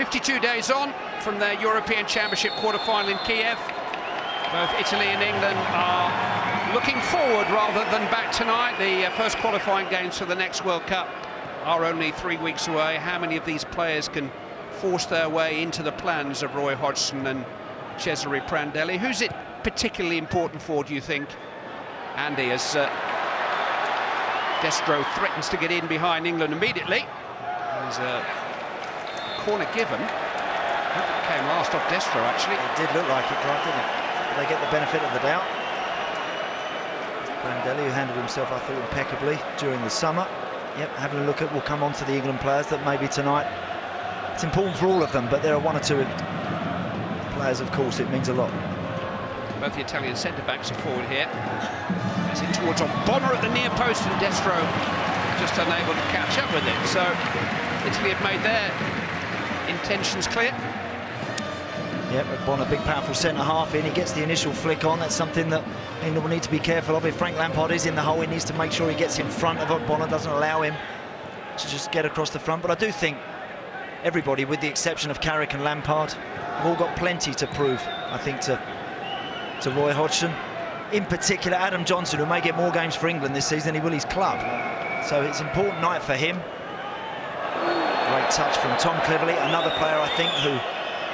52 days on from their European Championship quarter-final in Kiev. Both Italy and England are looking forward rather than back tonight. The first qualifying games for the next World Cup are only 3 weeks away. How many of these players can force their way into the plans of Roy Hodgson and Cesare Prandelli? Who's it particularly important for, do you think, Andy, as Destro threatens to get in behind England immediately? There's a corner given. I think it came last off Destro, actually. It did look like it, Clive, didn't it? They get the benefit of the doubt. Prandelli, who handled himself, I thought, impeccably during the summer. Yep, having a look at, we'll come on to the England players that maybe tonight, it's important for all of them, but there are one or two players, of course, it means a lot. Both the Italian centre-backs are forward here. It's in towards Bonner at the near post, and Destro just unable to catch up with it. So Italy have made their intentions clear. Yep, Bonner, big powerful centre-half in, he gets the initial flick on. That's something that England will need to be careful of. If Frank Lampard is in the hole, he needs to make sure he gets in front of it. Bonner doesn't allow him to just get across the front. But I do think everybody, with the exception of Carrick and Lampard, have all got plenty to prove, I think, to Roy Hodgson. In particular, Adam Johnson, who may get more games for England this season than he will his club. So it's an important night for him. Great touch from Tom Cleverley, another player, I think, who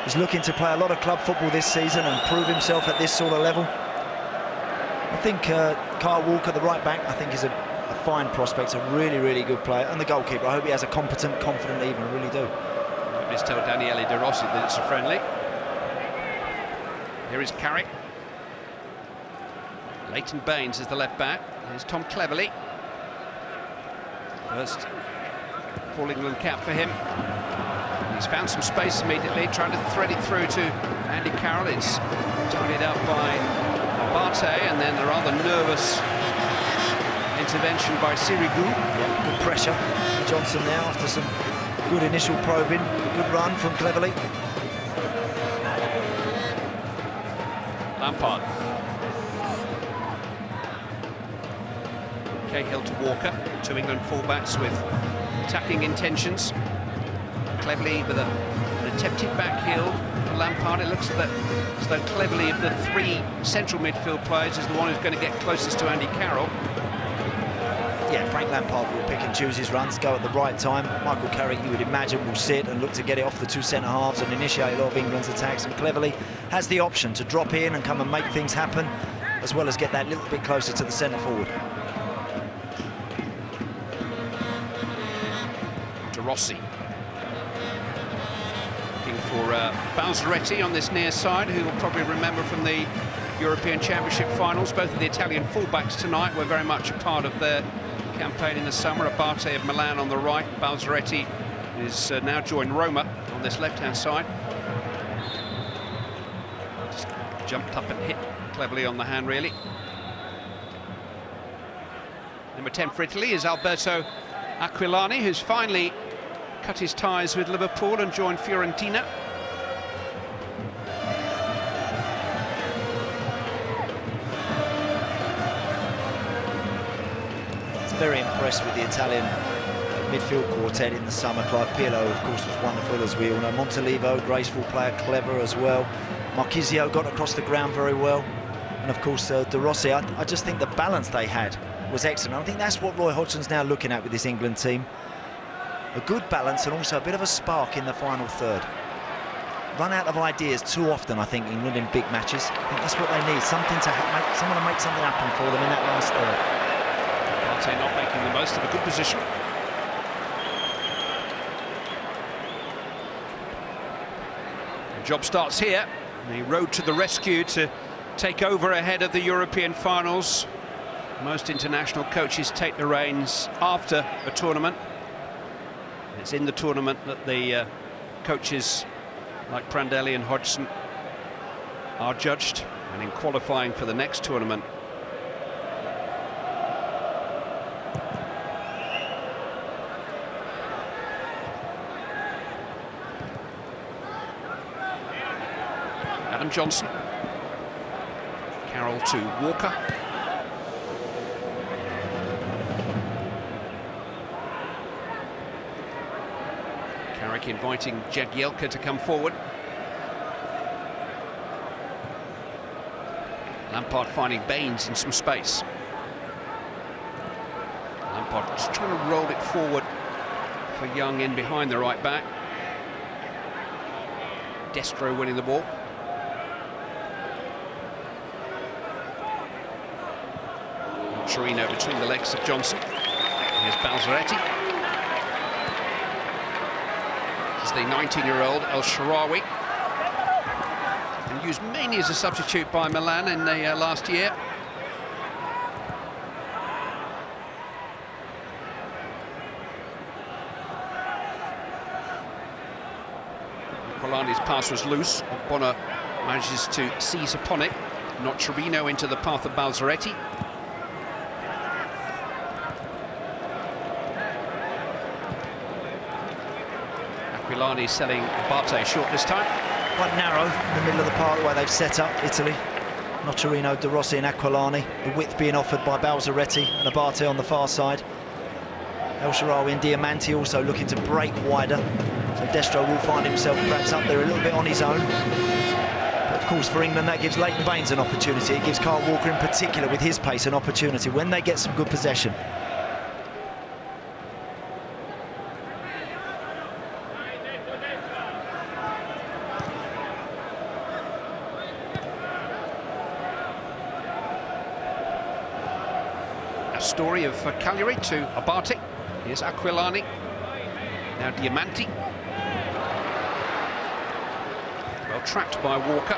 is looking to play a lot of club football this season and prove himself at this sort of level. I think Kyle Walker, the right back, I think is a fine prospect, a really, really good player. And the goalkeeper, I hope he has a competent, confident evening, I really do. Let's tell Daniele De Rossi that it's a friendly. Here is Carrick. Leighton Baines is the left back. Here's Tom Cleverley. First full England cap for him. He's found some space immediately, trying to thread it through to Andy Carroll. It's tidied up by Barté, and then the rather nervous intervention by Sirigu. Yeah, good pressure. Johnson now, after some good initial probing, good run from Cleverley. Lampard. Cahill to Walker, two England fullbacks with attacking intentions. Cleverley with an attempted back heel for Lampard. It looks as though Cleverley, of the three central midfield players, is the one who's going to get closest to Andy Carroll. Yeah, Frank Lampard will pick and choose his runs, go at the right time. Michael Carrick, you would imagine, will sit and look to get it off the two centre-halves and initiate a lot of England's attacks. And Cleverley has the option to drop in and come and make things happen, as well as get that little bit closer to the centre-forward. To Rossi. Looking for Verratti on this near side, who will probably remember from the European Championship finals. Both of the Italian fullbacks tonight were very much a part of their campaign in the summer. Barté of Milan on the right. Verratti is now joined Roma on this left-hand side. Just jumped up and hit cleverly on the hand, really. Number 10 for Italy is Alberto Aquilani, who's finally cut his ties with Liverpool and joined Fiorentina. Very impressed with the Italian midfield quartet in the summer. Clive Pirlo, of course, was wonderful, as we all know. Montolivo, graceful player, clever as well. Marchisio got across the ground very well. And of course, De Rossi, I just think the balance they had was excellent. I think that's what Roy Hodgson's now looking at with this England team. A good balance and also a bit of a spark in the final third. Run out of ideas too often, I think, England in big matches. I think that's what they need, something to someone to make something happen for them in that last third. Not making the most of a good position. The job starts here. The road to the rescue to take over ahead of the European finals. Most international coaches take the reins after a tournament. It's in the tournament that the coaches like Prandelli and Hodgson are judged, and in qualifying for the next tournament. Adam Johnson. Carroll to Walker. Carrick inviting Jagielka to come forward. Lampard finding Baines in some space. Lampard just trying to roll it forward for Young in behind the right back. Defoe winning the ball. Torino between the legs of Johnson. Here's Verratti. This is the 19-year-old El Shaarawy. And used mainly as a substitute by Milan in the last year. Aquilani's pass was loose. Bonner manages to seize upon it. Not Torino into the path of Verratti. Aquilani selling Barté short this time. Quite narrow in the middle of the park where they've set up Italy. Nocerino, De Rossi and Aquilani. The width being offered by Verratti and Barté on the far side. El Shaarawy and Diamanti also looking to break wider. So Defoe will find himself perhaps up there a little bit on his own. But of course for England that gives Leighton Baines an opportunity. It gives Kyle Walker in particular with his pace an opportunity when they get some good possession. Story of Cagliari to Abate. Here's Aquilani. Now Diamanti. Well trapped by Walker.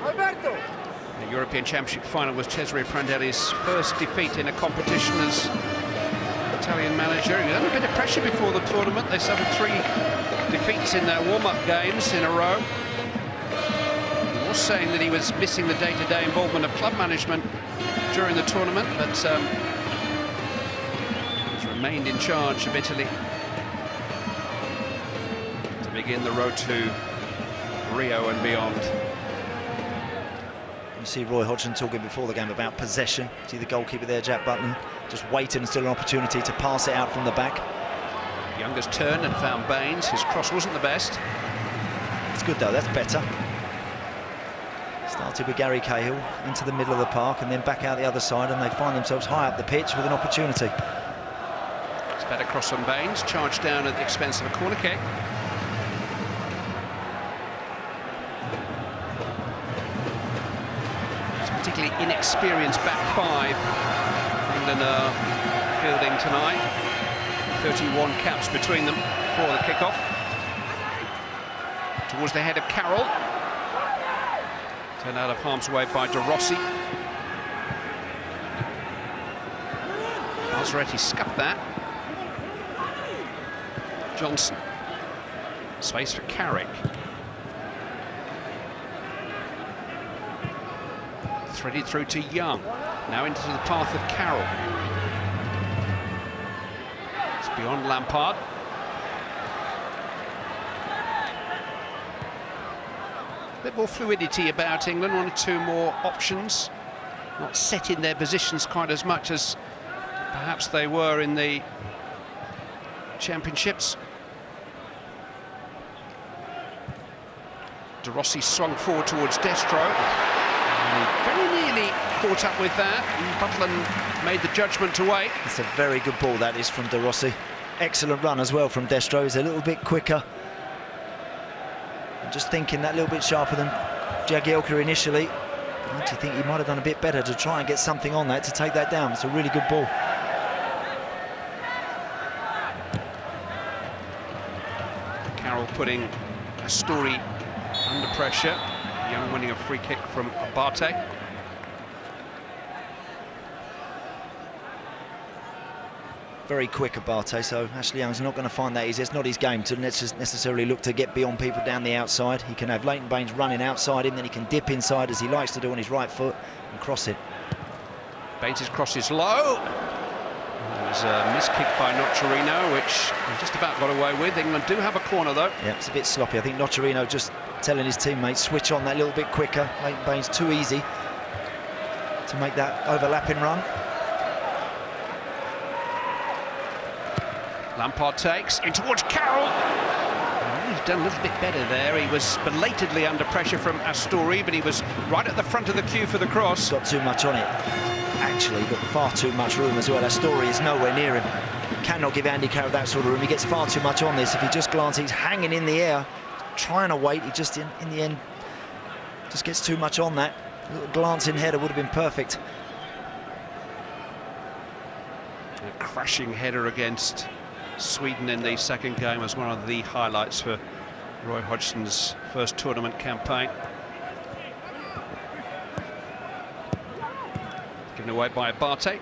Alberto. The European Championship final was Cesare Prandelli's first defeat in a competition as Italian manager. He had a bit of pressure before the tournament. They suffered 3 defeats in their warm-up games in a row. He was saying that he was missing the day-to-day involvement of club management during the tournament, but he's remained in charge of Italy to begin the road to Rio and beyond. You see Roy Hodgson talking before the game about possession. See the goalkeeper there, Jack Butland, just waiting and still an opportunity to pass it out from the back. Younger's turned and found Baines. His cross wasn't the best. It's good though, that's better. Started with Gary Cahill into the middle of the park and then back out the other side, and they find themselves high up the pitch with an opportunity. It's better cross on Baines, charged down at the expense of a corner kick. It's a particularly inexperienced back 5 England are fielding tonight. 31 caps between them for the kickoff. Towards the head of Carroll. Turned out of harm's way by De Rossi. Verratti scuffed that. Johnson. Space for Carrick. Threaded through to Young. Now into the path of Carroll. Beyond Lampard. A bit more fluidity about England, 1 or 2 more options. Not set in their positions quite as much as perhaps they were in the championships. De Rossi swung forward towards Defoe. Very nearly caught up with that, and Butland made the judgment to wait. It's a very good ball that is from De Rossi. Excellent run as well from Defoe. He's a little bit quicker. I'm just thinking that little bit sharper than Jagielka initially. I actually think he might have done a bit better to try and get something on that to take that down. It's a really good ball. Carroll putting a story under pressure. Young winning a free kick from Abate. Very quick Abate, so Ashley Young's not going to find that easy. It's not his game to necessarily look to get beyond people down the outside. He can have Leighton Baines running outside him, then he can dip inside as he likes to do on his right foot and cross it. Baines' cross is low. It was a missed kick by Nocerino, which he just about got away with. England do have a corner though. Yeah, it's a bit sloppy. I think Nocerino just telling his teammates switch on that little bit quicker. Leighton Baines too easy. to make that overlapping run. Lampard takes in towards Carroll. He's done a little bit better there. He was belatedly under pressure from Astori, but he was right at the front of the queue for the cross. Got too much on it. Actually, got far too much room as well. Astori is nowhere near him. Cannot give Andy Carroll that sort of room. He gets far too much on this. If he just glances, he's hanging in the air, trying to wait. He just, in the end, just gets too much on that. A little glancing header would have been perfect. A crashing header against Sweden in the second game was one of the highlights for Roy Hodgson's first tournament campaign. Given away by Bartek,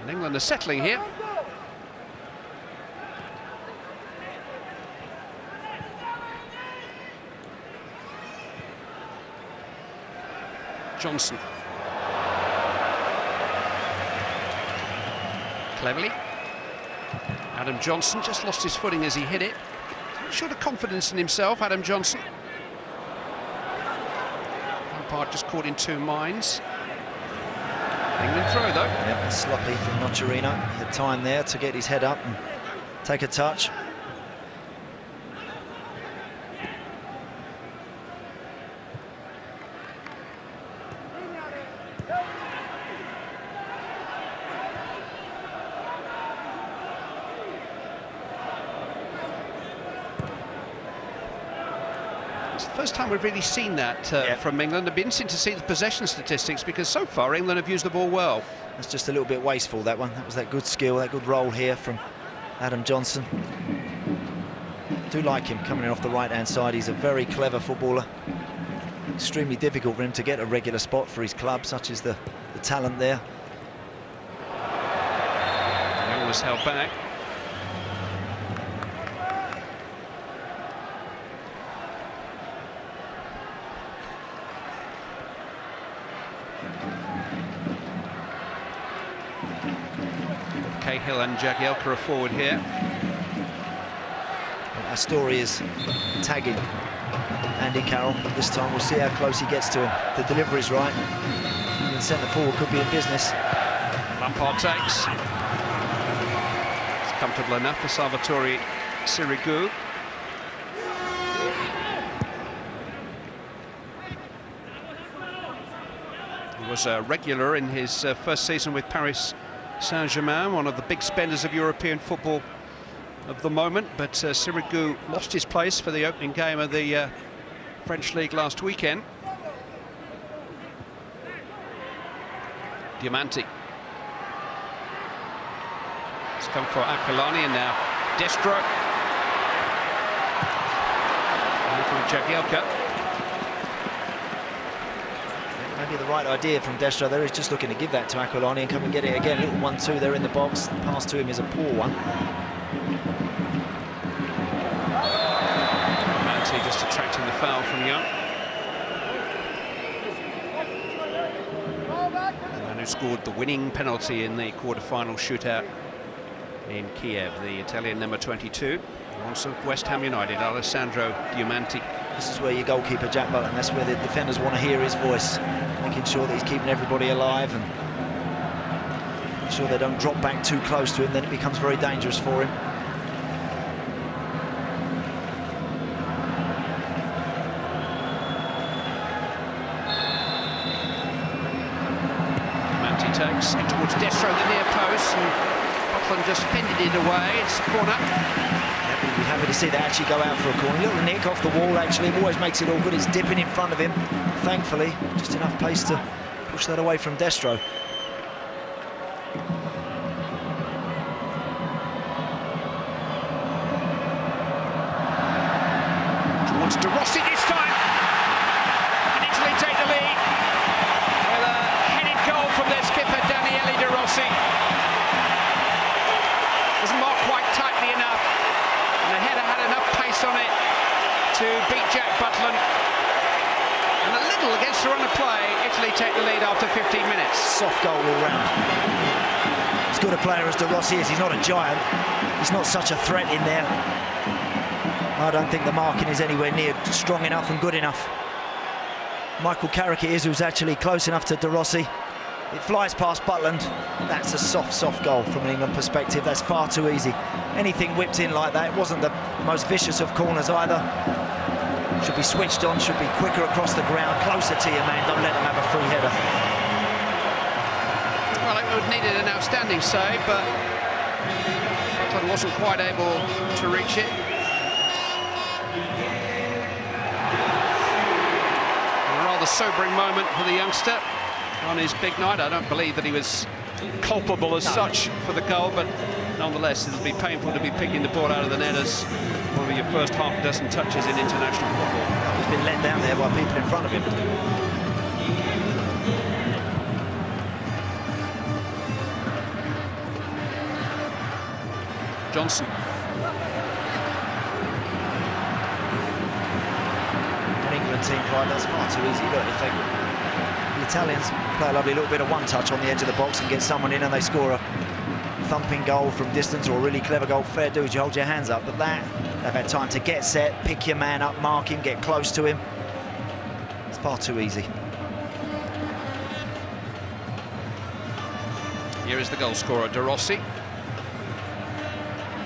and England are settling here. Johnson. Cleverly. Adam Johnson just lost his footing as he hit it. Showed a confidence in himself, Adam Johnson. Lampard just caught in two minds. England throw though. Yep, sloppy from Nocerino. He had time there to get his head up and take a touch. First time we've really seen that from England. It'd be interesting to see the possession statistics, because so far England have used the ball well. That's just a little bit wasteful, that one. That was that good skill, that good roll here from Adam Johnson. Do like him coming in off the right-hand side. He's a very clever footballer. Extremely difficult for him to get a regular spot for his club, such as the talent there. He was held back. Cahill and Jagielka are forward here. Astori is tagging Andy Carroll. This time we'll see how close he gets to him. The delivery's right. Even centre forward could be in business. Lampard takes. It's comfortable enough for Salvatore Sirigu. He was a regular in his first season with Paris Saint-Germain, one of the big spenders of European football of the moment, but Sirigu lost his place for the opening game of the French League last weekend. Diamanti. It's come for Aquilani, and now Destro. And Jagielka. Maybe the right idea from Destro there is just looking to give that to Aquilani and come and get it again. Little 1-2 there in the box. The pass to him is a poor one. Manti just attracting the foul from Young. The man who scored the winning penalty in the quarter-final shootout in Kiev, the Italian number 22, once of West Ham United, Alessandro Diamanti. This is where your goalkeeper, Jack Butland, that's where the defenders want to hear his voice, making sure that he's keeping everybody alive and making sure they don't drop back too close to him, then it becomes very dangerous for him. Diamanti takes in towards Destro, the near post, and Butland just fended it away. It's a corner. We'd be happy to see that actually go out for a corner. A little nick off the wall, actually. It always makes it all good. He's dipping in front of him. Thankfully, just enough pace to push that away from Destro. Towards Rossi this time. And Italy take the lead with a headed goal from their skipper, De Rossi. Doesn't mark quite tightly enough. The header had enough pace on it to beat Jack Butland. And a little against the run of play, Italy take the lead after 15 minutes. Soft goal all round. As good a player as De Rossi is, he's not a giant. He's not such a threat in there. I don't think the marking is anywhere near strong enough and good enough. Michael Carrick it is who's actually close enough to De Rossi. It flies past Butland. That's a soft goal from an England perspective. That's far too easy. Anything whipped in like that, it wasn't the most vicious of corners either. Should be switched on, should be quicker across the ground, closer to your man, don't let them have a free header. Well, it would needed an outstanding save, but Butland wasn't quite able to reach it. A rather sobering moment for the youngster on his big night. I don't believe that he was culpable as such for the goal, but nonetheless it'll be painful to be picking the ball out of the net as one of your first half a dozen touches in international football. He's been let down there by people in front of him. Johnson. An England team fight, that's far too easy. Look, if the Italians play a lovely little bit of one touch on the edge of the box and get someone in and they score a thumping goal from distance or a really clever goal, fair dues, you hold your hands up. But that, they've had time to get set, pick your man up, mark him, get close to him. It's far too easy. Here is the goal scorer, Rossi.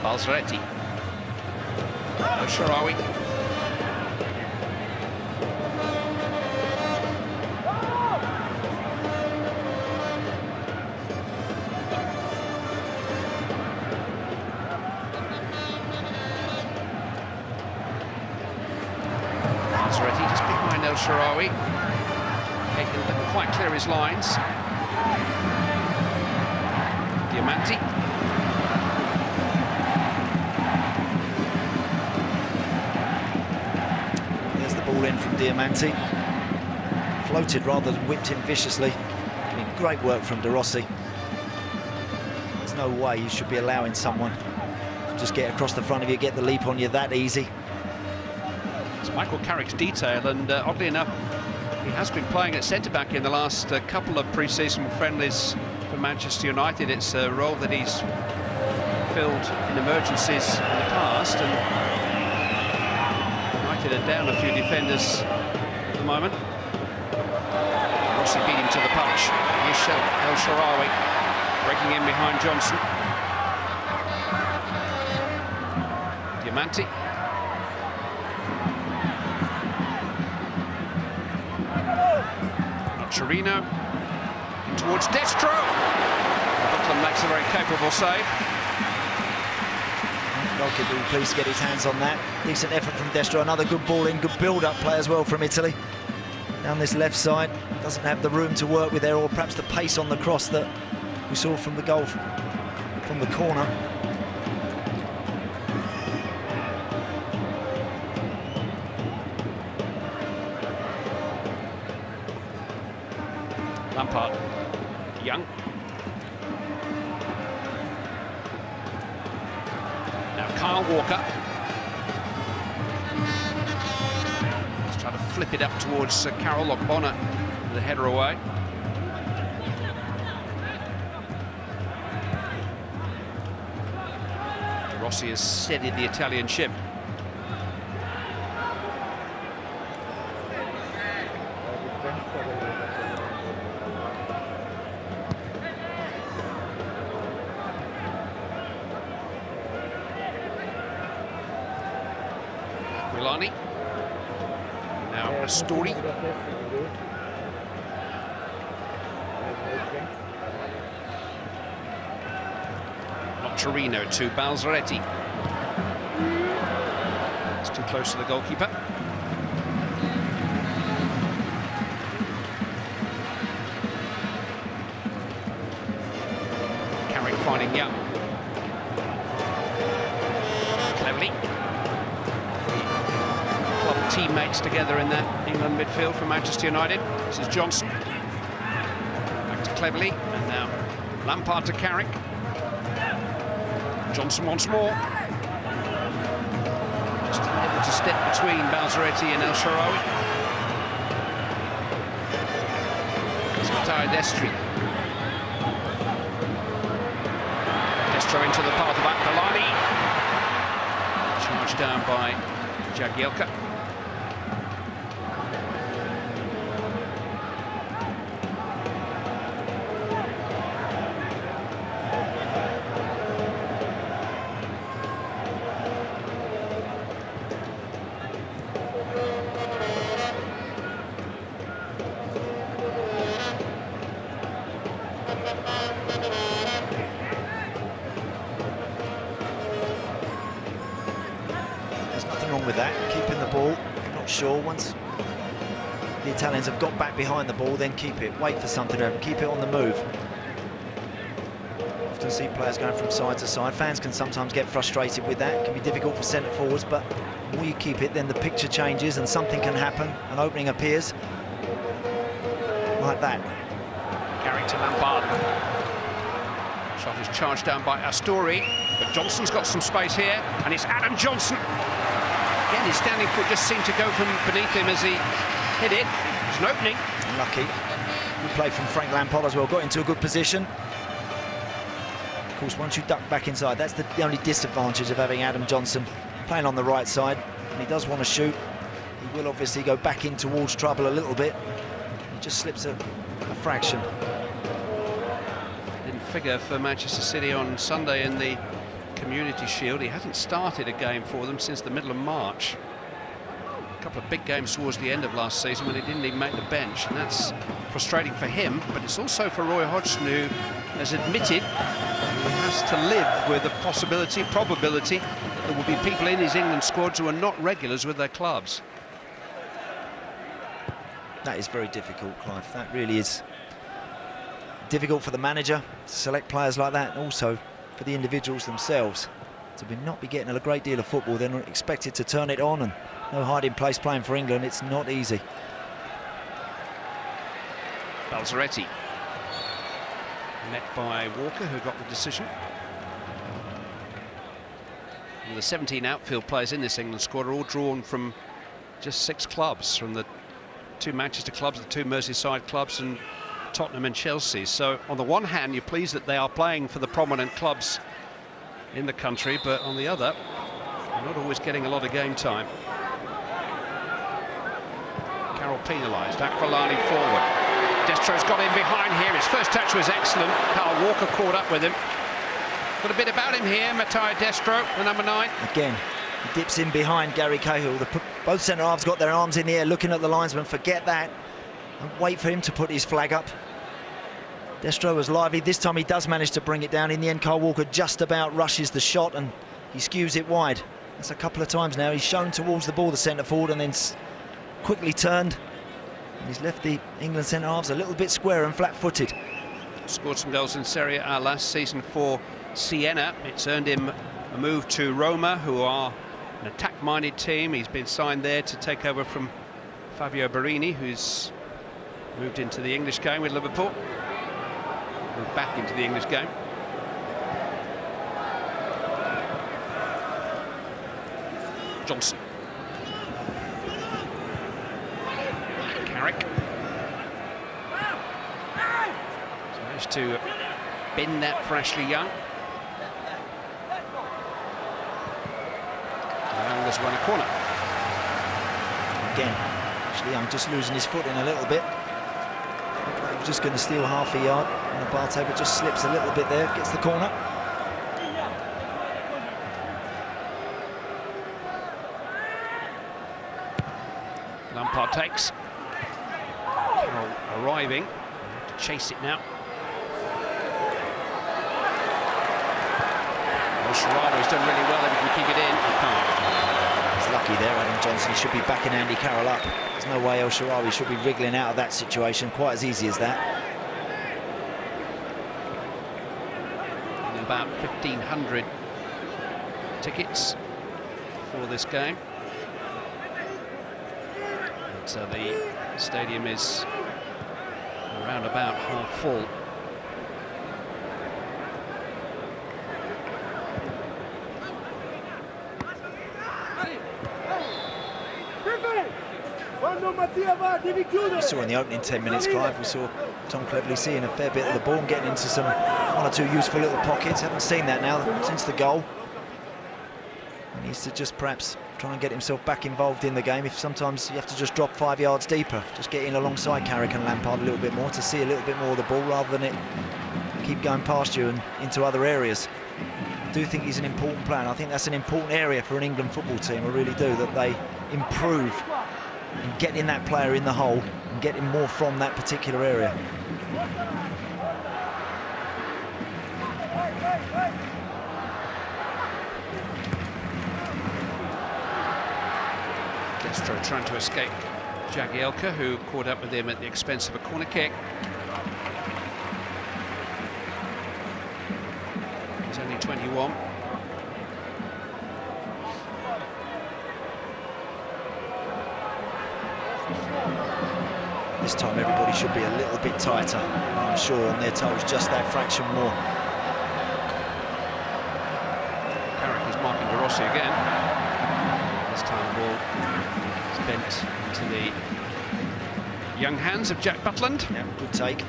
Verratti. Sharawi. Verratti just behind El Sharawi. Didn't quite clear his lines. Diamanti. Ball in from Diamanti. Floated rather than whipped in viciously. I mean, great work from Rossi. There's no way you should be allowing someone to just get across the front of you, get the leap on you that easy. It's Michael Carrick's detail, and oddly enough, he has been playing at centre-back in the last couple of pre-season friendlies for Manchester United. It's a role that he's filled in emergencies in the past, and are down a few defenders at the moment. Rossi beat him to the punch. Here's El Sharawi breaking in behind Johnson. Diamanti. Nocerino towards Destro. Butland makes a very capable save. Goalkeeper will be pleased to get his hands on that. Decent effort from Destro. Another good ball in, good build-up play as well from Italy. Down this left side, doesn't have the room to work with there, or perhaps the pace on the cross that we saw from the goal from the corner. Lampard. Young. Kyle Walker. Let's try to flip it up towards Carroll Ogbonna, the header away. Rossi has steadied the Italian ship. Aquilani. Now a story. Nocerino to Verratti. It's too close to the goalkeeper. Carrick finding Young. Cleverly. Club teammates together in that England midfield for Manchester United. This is Johnson. Back to Cleverly, and now Lampard to Carrick. Johnson once more. Just able to step between Verratti and El Sharawi. It's Matteo Destro. Destro into the path of Aquilani. Charged down by Jagielka. sure. Once the Italians have got back behind the ball, then keep it. Wait for something to happen. Keep it on the move. Often see players going from side to side. Fans can sometimes get frustrated with that. It can be difficult for centre forwards, but the more you keep it, then the picture changes and something can happen. An opening appears. Like that. Carrick to Lampard. Shot is charged down by Astori, but Johnson's got some space here, and it's Adam Johnson. Again, his standing foot just seemed to go from beneath him as he hit it. It's an opening. Lucky. Good play from Frank Lampard as well. Got into a good position. Of course, once you duck back inside, that's the only disadvantage of having Adam Johnson playing on the right side. And he does want to shoot. He will obviously go back in towards trouble a little bit. He just slips a fraction. Didn't figure for Manchester City on Sunday in the Community Shield. He hasn't started a game for them since the middle of March. A couple of big games towards the end of last season when he didn't even make the bench, and that's frustrating for him, but it's also for Roy Hodgson, who has admitted he has to live with the probability that there will be people in his England squads who are not regulars with their clubs. That is very difficult, Clive. That really is difficult for the manager to select players like that, and also for the individuals themselves to not be getting a great deal of football. They're not expected to turn it on, and no hiding place playing for England. It's not easy. Verratti met by Walker, who got the decision. And the 17 outfield players in this England squad are all drawn from just 6 clubs, from the 2 Manchester clubs, the 2 Merseyside clubs, and Tottenham and Chelsea. So on the one hand, you're pleased that they are playing for the prominent clubs in the country, but on the other, they're not always getting a lot of game time. Carroll penalised. Aquilani forward. Destro's got in behind here. His first touch was excellent. Carl Walker caught up with him. Got a bit about him here, Matteo Destro, the number 9. Again, he dips in behind Gary Cahill. Both centre-halves got their arms in the air looking at the linesman. Forget that and wait for him to put his flag up. Destro was lively. This time he does manage to bring it down. In the end, Carl Walker just about rushes the shot and he skews it wide. That's a couple of times now. He's shown towards the ball, the centre-forward, and then quickly turned. And he's left the England centre-halves a little bit square and flat-footed. Scored some goals in Serie A last season for Siena. It's earned him a move to Roma, who are an attack-minded team. He's been signed there to take over from Fabio Barini, who's moved into the English game with Liverpool. Moved back into the English game. Johnson. Carrick. He's managed to bin that for Ashley Young. And there's one a corner. Again, Ashley Young just losing his footing a little bit. He was just going to steal half a yard, and Abate but just slips a little bit there, gets the corner. Lampard takes. Carroll arriving. To chase it now. Well, Sherrato's done really well if he can keep it in. He can't. He's lucky there, Adam Johnson. He should be backing Andy Carroll up. There's no way El Shaarawy should be wriggling out of that situation quite as easy as that. And about 1,500 tickets for this game. So the stadium is around about half full. We saw in the opening 10 minutes, Clive, we saw Tom Cleverley seeing a fair bit of the ball and getting into some 1 or 2 useful little pockets. Haven't seen that now since the goal. He needs to just perhaps try and get himself back involved in the game. If sometimes you have to just drop 5 yards deeper, just get in alongside Carrick and Lampard a little bit more to see a little bit more of the ball rather than it keep going past you and into other areas. I do think he's an important player, and I think that's an important area for an England football team. I really do, that they improve in getting that player in the hole and getting more from that particular area. Castro trying to escape Jagielka, who caught up with him at the expense of a corner kick. He's only 21. This time everybody should be a little bit tighter, I'm sure, on their toes, just that fraction more. Carrick is marking Rossi again. This time the ball is bent to the young hands of Jack Butland. Yeah, good take.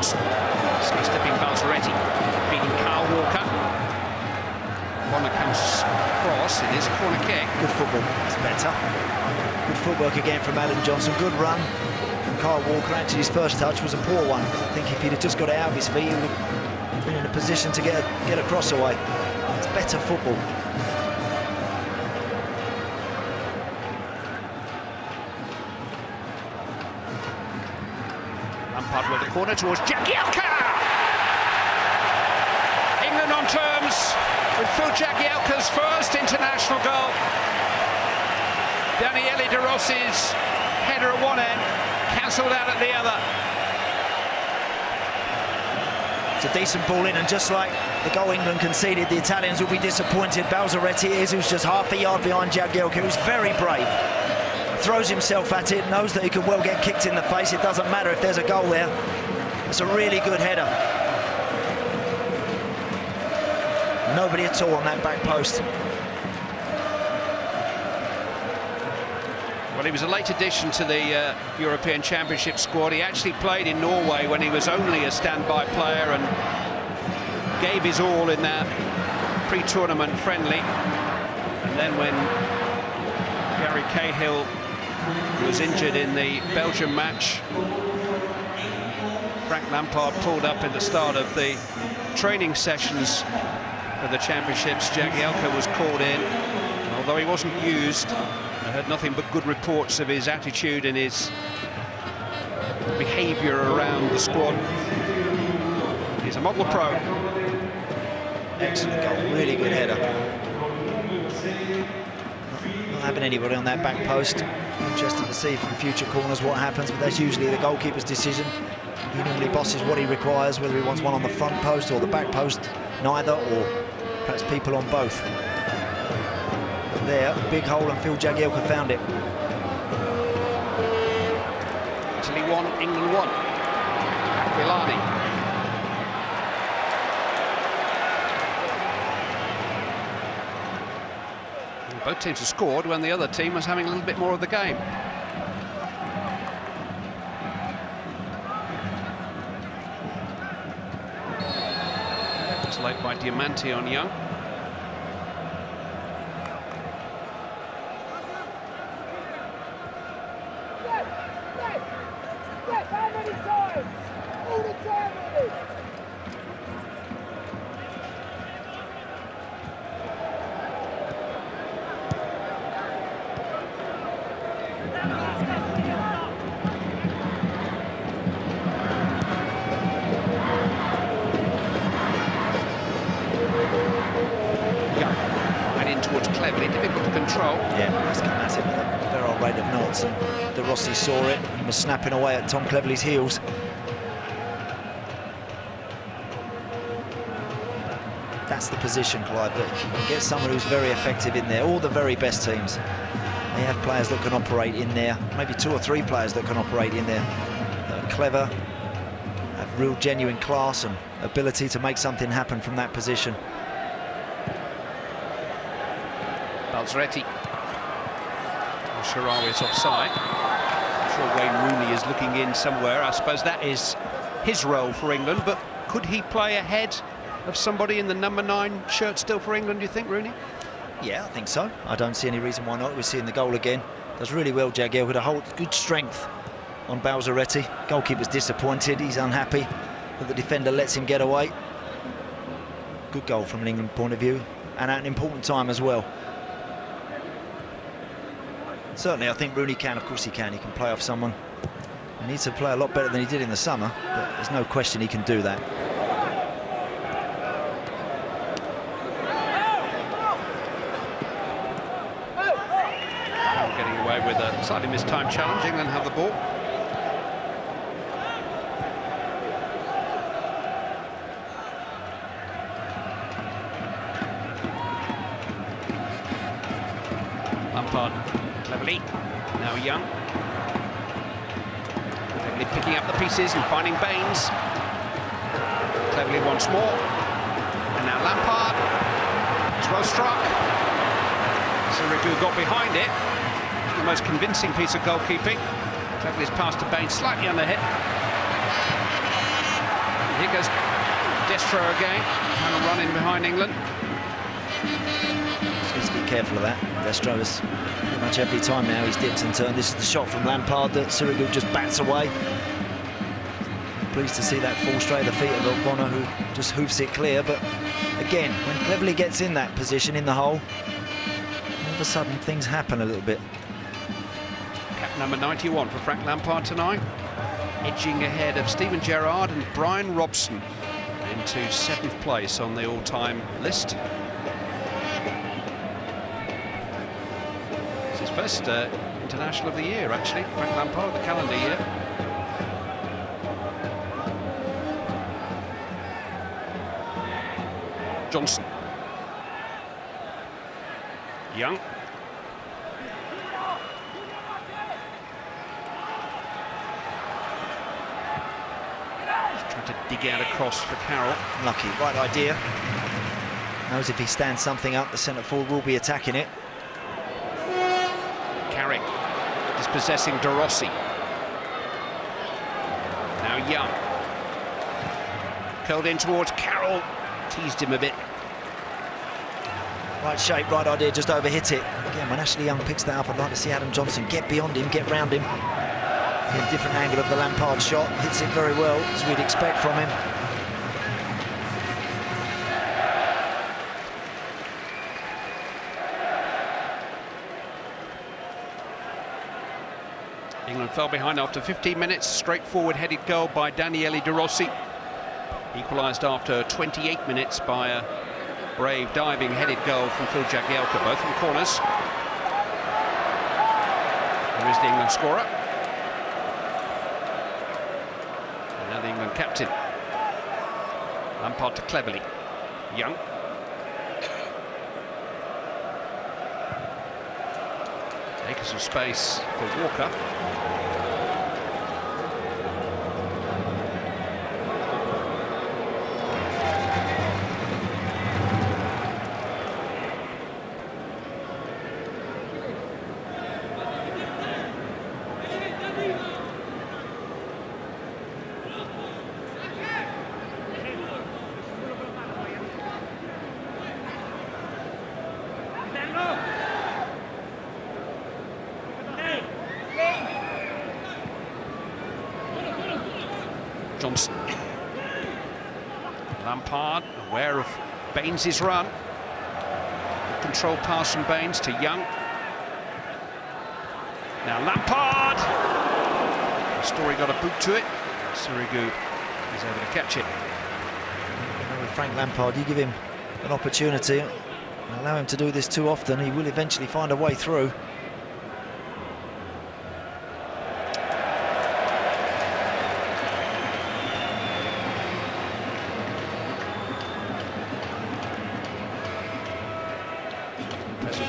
Stepping Verratti, beating Kyle Walker. Bonner comes across in his corner kick. Good football, it's better. Good footwork again from Adam Johnson, good run from Kyle Walker. Actually his first touch was a poor one. I think if he'd have just got it out of his feet, he would have been in a position to get a cross away. It's better football. Lampard with the corner towards Jagielka! England on terms with Phil Jagielka's first international goal. Daniele De Rossi's header at one end, cancelled out at the other. It's a decent ball in, and just like the goal England conceded, the Italians will be disappointed. Verratti it is, who's just half a yard behind Jagielka, who's very brave. Throws himself at it, knows that he could well get kicked in the face. It doesn't matter if there's a goal there. It's a really good header. Nobody at all on that back post. Well, he was a late addition to the European Championship squad. He actually played in Norway when he was only a standby player and gave his all in that pre-tournament friendly. And then when Gary Cahill was injured in the Belgium match, Frank Lampard pulled up in the start of the training sessions for the Championships. Jagielka was called in, and although he wasn't used, I heard nothing but good reports of his attitude and his behaviour around the squad. He's a model pro. Excellent goal, really good header. Not having anybody on that back post. Interesting to see from future corners what happens, but that's usually the goalkeeper's decision. He normally bosses what he requires, whether he wants one on the front post or the back post, neither, or perhaps people on both. There, big hole, and Phil Jagielka found it. Italy 1, England 1. Aquilani. Both teams have scored when the other team was having a little bit more of the game. It's late by Diamante on Young. Difficult to control. Yeah, that's massive. A very old rate of knots, and De Rossi saw it and was snapping away at Tom Cleverley's heels. That's the position, Clive, that if you can get someone who's very effective in there, all the very best teams, they have players that can operate in there, maybe 2 or 3 players that can operate in there, that are clever, have real genuine class and ability to make something happen from that position. Verratti. Sharawi is offside. I'm sure Wayne Rooney is looking in somewhere. I suppose that is his role for England, but could he play ahead of somebody in the number 9 shirt still for England, do you think, Rooney? Yeah, I think so. I don't see any reason why not. We're seeing the goal again. Does really well, Jagielka, with a hold, good strength on Verratti. Goalkeeper's disappointed, he's unhappy that the defender lets him get away. Good goal from an England point of view, and at an important time as well. Certainly, I think Rooney can, of course he can play off someone. He needs to play a lot better than he did in the summer, but there's no question he can do that. Getting away with a slightly mistimed challenge. England have the ball. Lampard, cleverly, now Young. Cleverly picking up the pieces and finding Baines. Cleverly once more. And now Lampard. It's well struck. Sirigu got behind it. The most convincing piece of goalkeeping. Cleverly's pass to Baines, slightly on the hit. Here goes Defoe again, trying to run in behind England. Needs to be careful of that. Defoe is pretty much every time now he's dipped and turned. This is the shot from Lampard that Sirigu just bats away. Pleased to see that fall straight at the feet of Ogbonna, who just hoofs it clear. But again, when Cleverly gets in that position in the hole, all of a sudden things happen a little bit. Cap number 91 for Frank Lampard tonight, edging ahead of Steven Gerrard and Brian Robson into 7th place on the all-time list. It's his first international of the year, actually, Frank Lampard, the calendar year. Johnson. Young. Trying to dig out a cross for Carroll. Lucky, right idea. Knows if he stands something up, the centre forward will be attacking it. Carrick dispossessing Rossi. Now Young. Curled in towards Carroll. Teased him a bit. Right shape, right idea, just overhit it. Again, when Ashley Young picks that up, I'd like to see Adam Johnson get beyond him, get round him. In a different angle of the Lampard shot, hits it very well, as we'd expect from him. England fell behind after 15 minutes. Straightforward headed goal by Daniele De Rossi. Equalised after 28 minutes by a brave diving headed goal from Phil Jagielka, both from corners. There is the England scorer. And now the England captain. Lampard to Cleverly. Young. Taking some space for Walker. Johnson. Lampard, aware of Baines' run. Good control pass from Baines to Young. Now Lampard! Story got a boot to it. Sirigu is able to catch it. With Frank Lampard, you give him an opportunity, allow him to do this too often, he will eventually find a way through.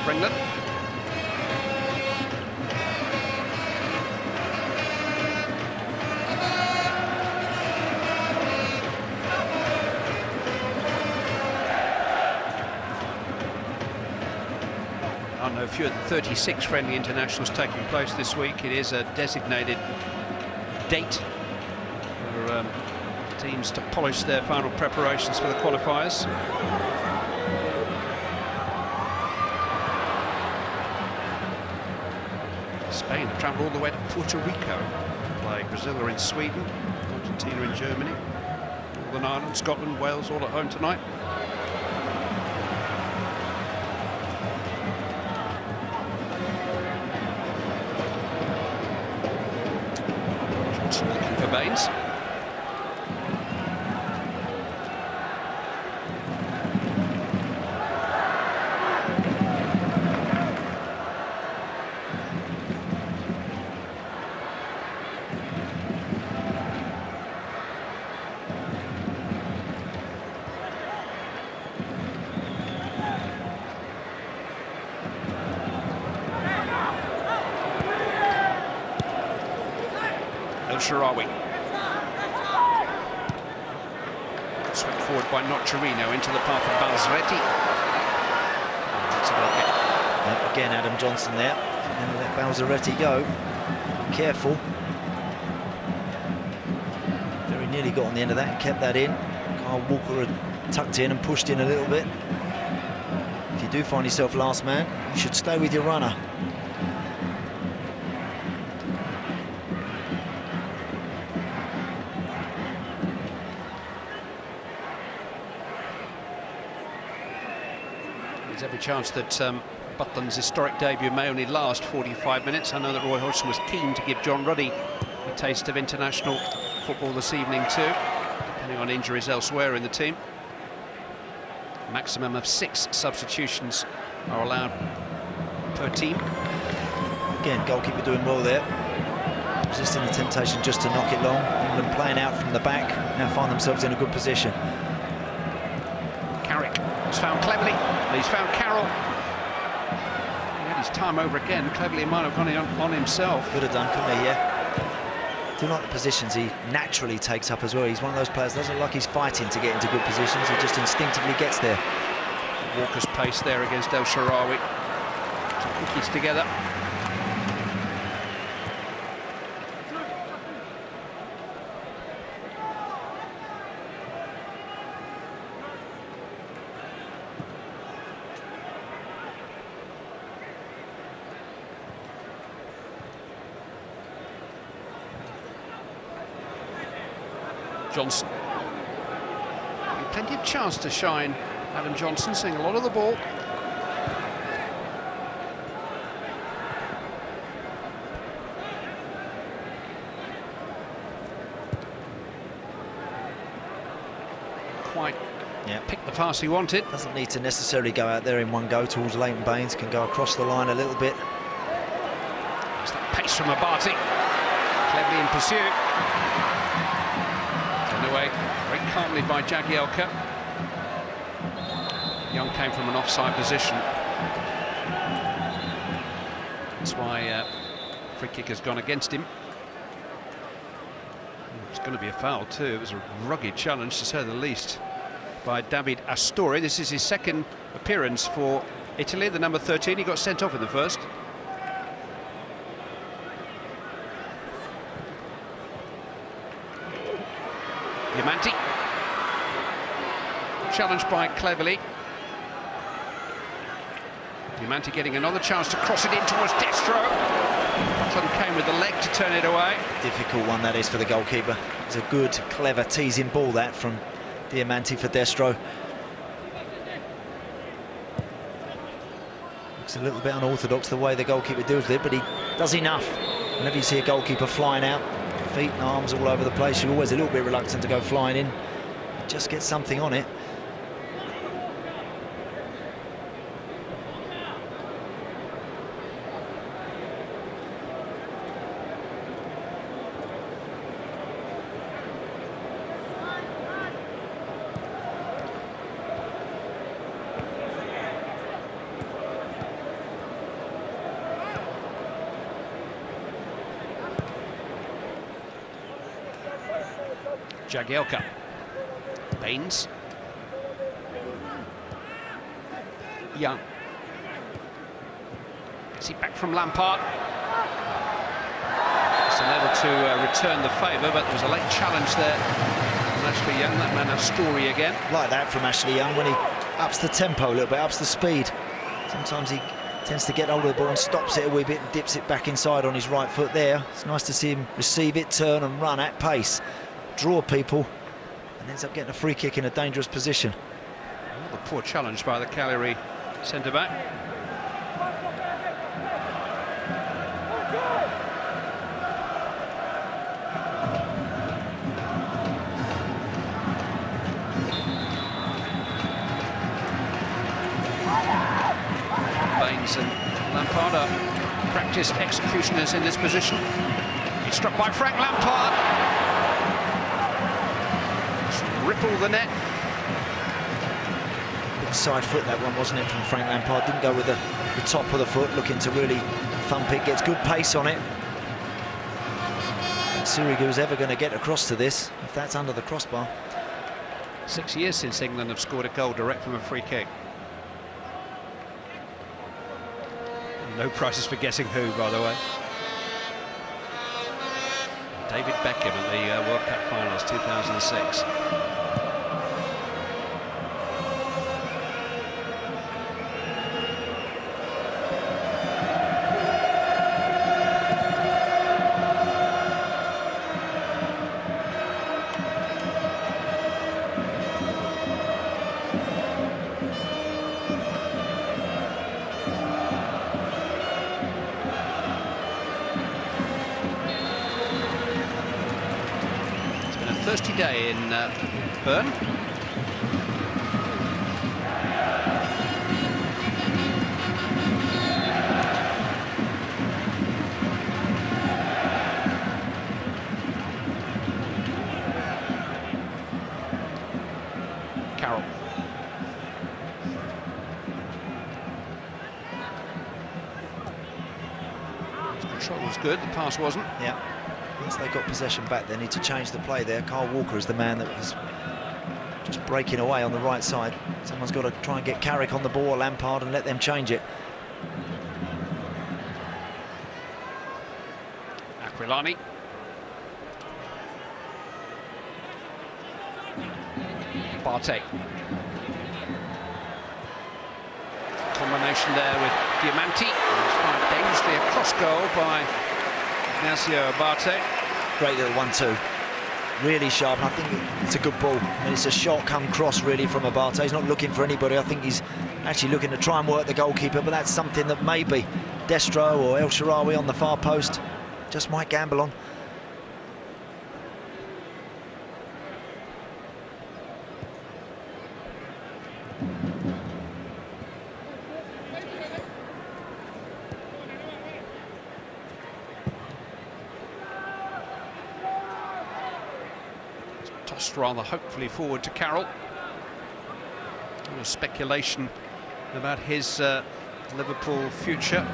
For England. No fewer than 36 friendly internationals taking place this week. It is a designated date for teams to polish their final preparations for the qualifiers. travelled all the way to Puerto Rico to play. Brazil are in Sweden, Argentina in Germany, Northern Ireland, Scotland, Wales all at home tonight. Johnson looking for Baines. Sharawi. Swept forward by Nocerino into the path of Verratti. Again, Adam Johnson there. And let Verratti go. Careful. Very nearly got on the end of that and kept that in. Kyle Walker had tucked in and pushed in a little bit. If you do find yourself last man, you should stay with your runner. There's every chance that Butland's historic debut may only last 45 minutes. I know that Roy Hodgson was keen to give John Ruddy a taste of international football this evening too, depending on injuries elsewhere in the team. A maximum of 6 substitutions are allowed per team. Again, goalkeeper doing well there, resisting the temptation just to knock it long. England playing out from the back, now find themselves in a good position. Carrick has found cleverly, he's found Carroll. He had his time over again. Cleverly might have gone on himself. Could have done, couldn't he? Yeah. Do like the positions he naturally takes up as well. He's one of those players, doesn't look like he's fighting to get into good positions, he just instinctively gets there. Walker's pace there against El Shaarawy. Cookies together. Johnson. Plenty of chance to shine. Adam Johnson seeing a lot of the ball. Quite picked the pass he wanted. Doesn't need to necessarily go out there in one go towards Leighton Baines, can go across the line a little bit. There's that pace from Abati. Cleverly in pursuit. Away very calmly by Jagielka. Young came from an offside position. That's why free kick has gone against him. It's going to be a foul too. It was a rugged challenge to say the least by David Astori. This is his second appearance for Italy, the number 13. He got sent off in the first. Diamanti. Challenged by Cleverly. Diamanti getting another chance to cross it in towards Destro. Butland came with the leg to turn it away. Difficult one that is for the goalkeeper. It's a good, clever teasing ball that from Diamanti for Destro. Looks a little bit unorthodox the way the goalkeeper deals with it, but he does enough. Whenever you see a goalkeeper flying out, feet and arms all over the place, you're always a little bit reluctant to go flying in. Just get something on it. Jagielka. Baines. Young. See back from Lampard. Just unable to return the favour, but there was a late challenge there from Ashley Young. That man has story again. Like that from Ashley Young when he ups the tempo a little bit, ups the speed. Sometimes he tends to get hold of the ball and stops it a wee bit and dips it back inside on his right foot there. It's nice to see him receive it, turn and run at pace, draw people, and ends up getting a free kick in a dangerous position. A poor challenge by the Cagliari centre-back. Baines and Lampard are practiced executioners in this position. He's struck by Frank Lampard. Just ripple the net. Big side foot that one, wasn't it, from Frank Lampard? Didn't go with the top of the foot, looking to really thump it. Gets good pace on it. Sirigu's ever going to get across to this if that's under the crossbar. 6 years since England have scored a goal direct from a free kick. No prizes for guessing who, by the way. David Beckham at the World Cup Finals 2006. Thirsty day in Bern. Carroll. His control was good, the pass wasn't. Yeah. Once they got possession back, they need to change the play there. Kyle Walker is the man that was just breaking away on the right side. Someone's got to try and get Carrick on the ball, or Lampard, and let them change it. Aquilani. Bartek. Combination there with Diamanti. It's fired dangerously across goal by Ignacio Bartek. Great little 1-2, really sharp, and I think it's a good ball. I mean, it's a shot come cross really from Abate. He's not looking for anybody. I think he's actually looking to try and work the goalkeeper, but that's something that maybe Destro or El Shaarawy on the far post just might gamble on. Tossed rather hopefully forward to Carroll. A speculation about his Liverpool future,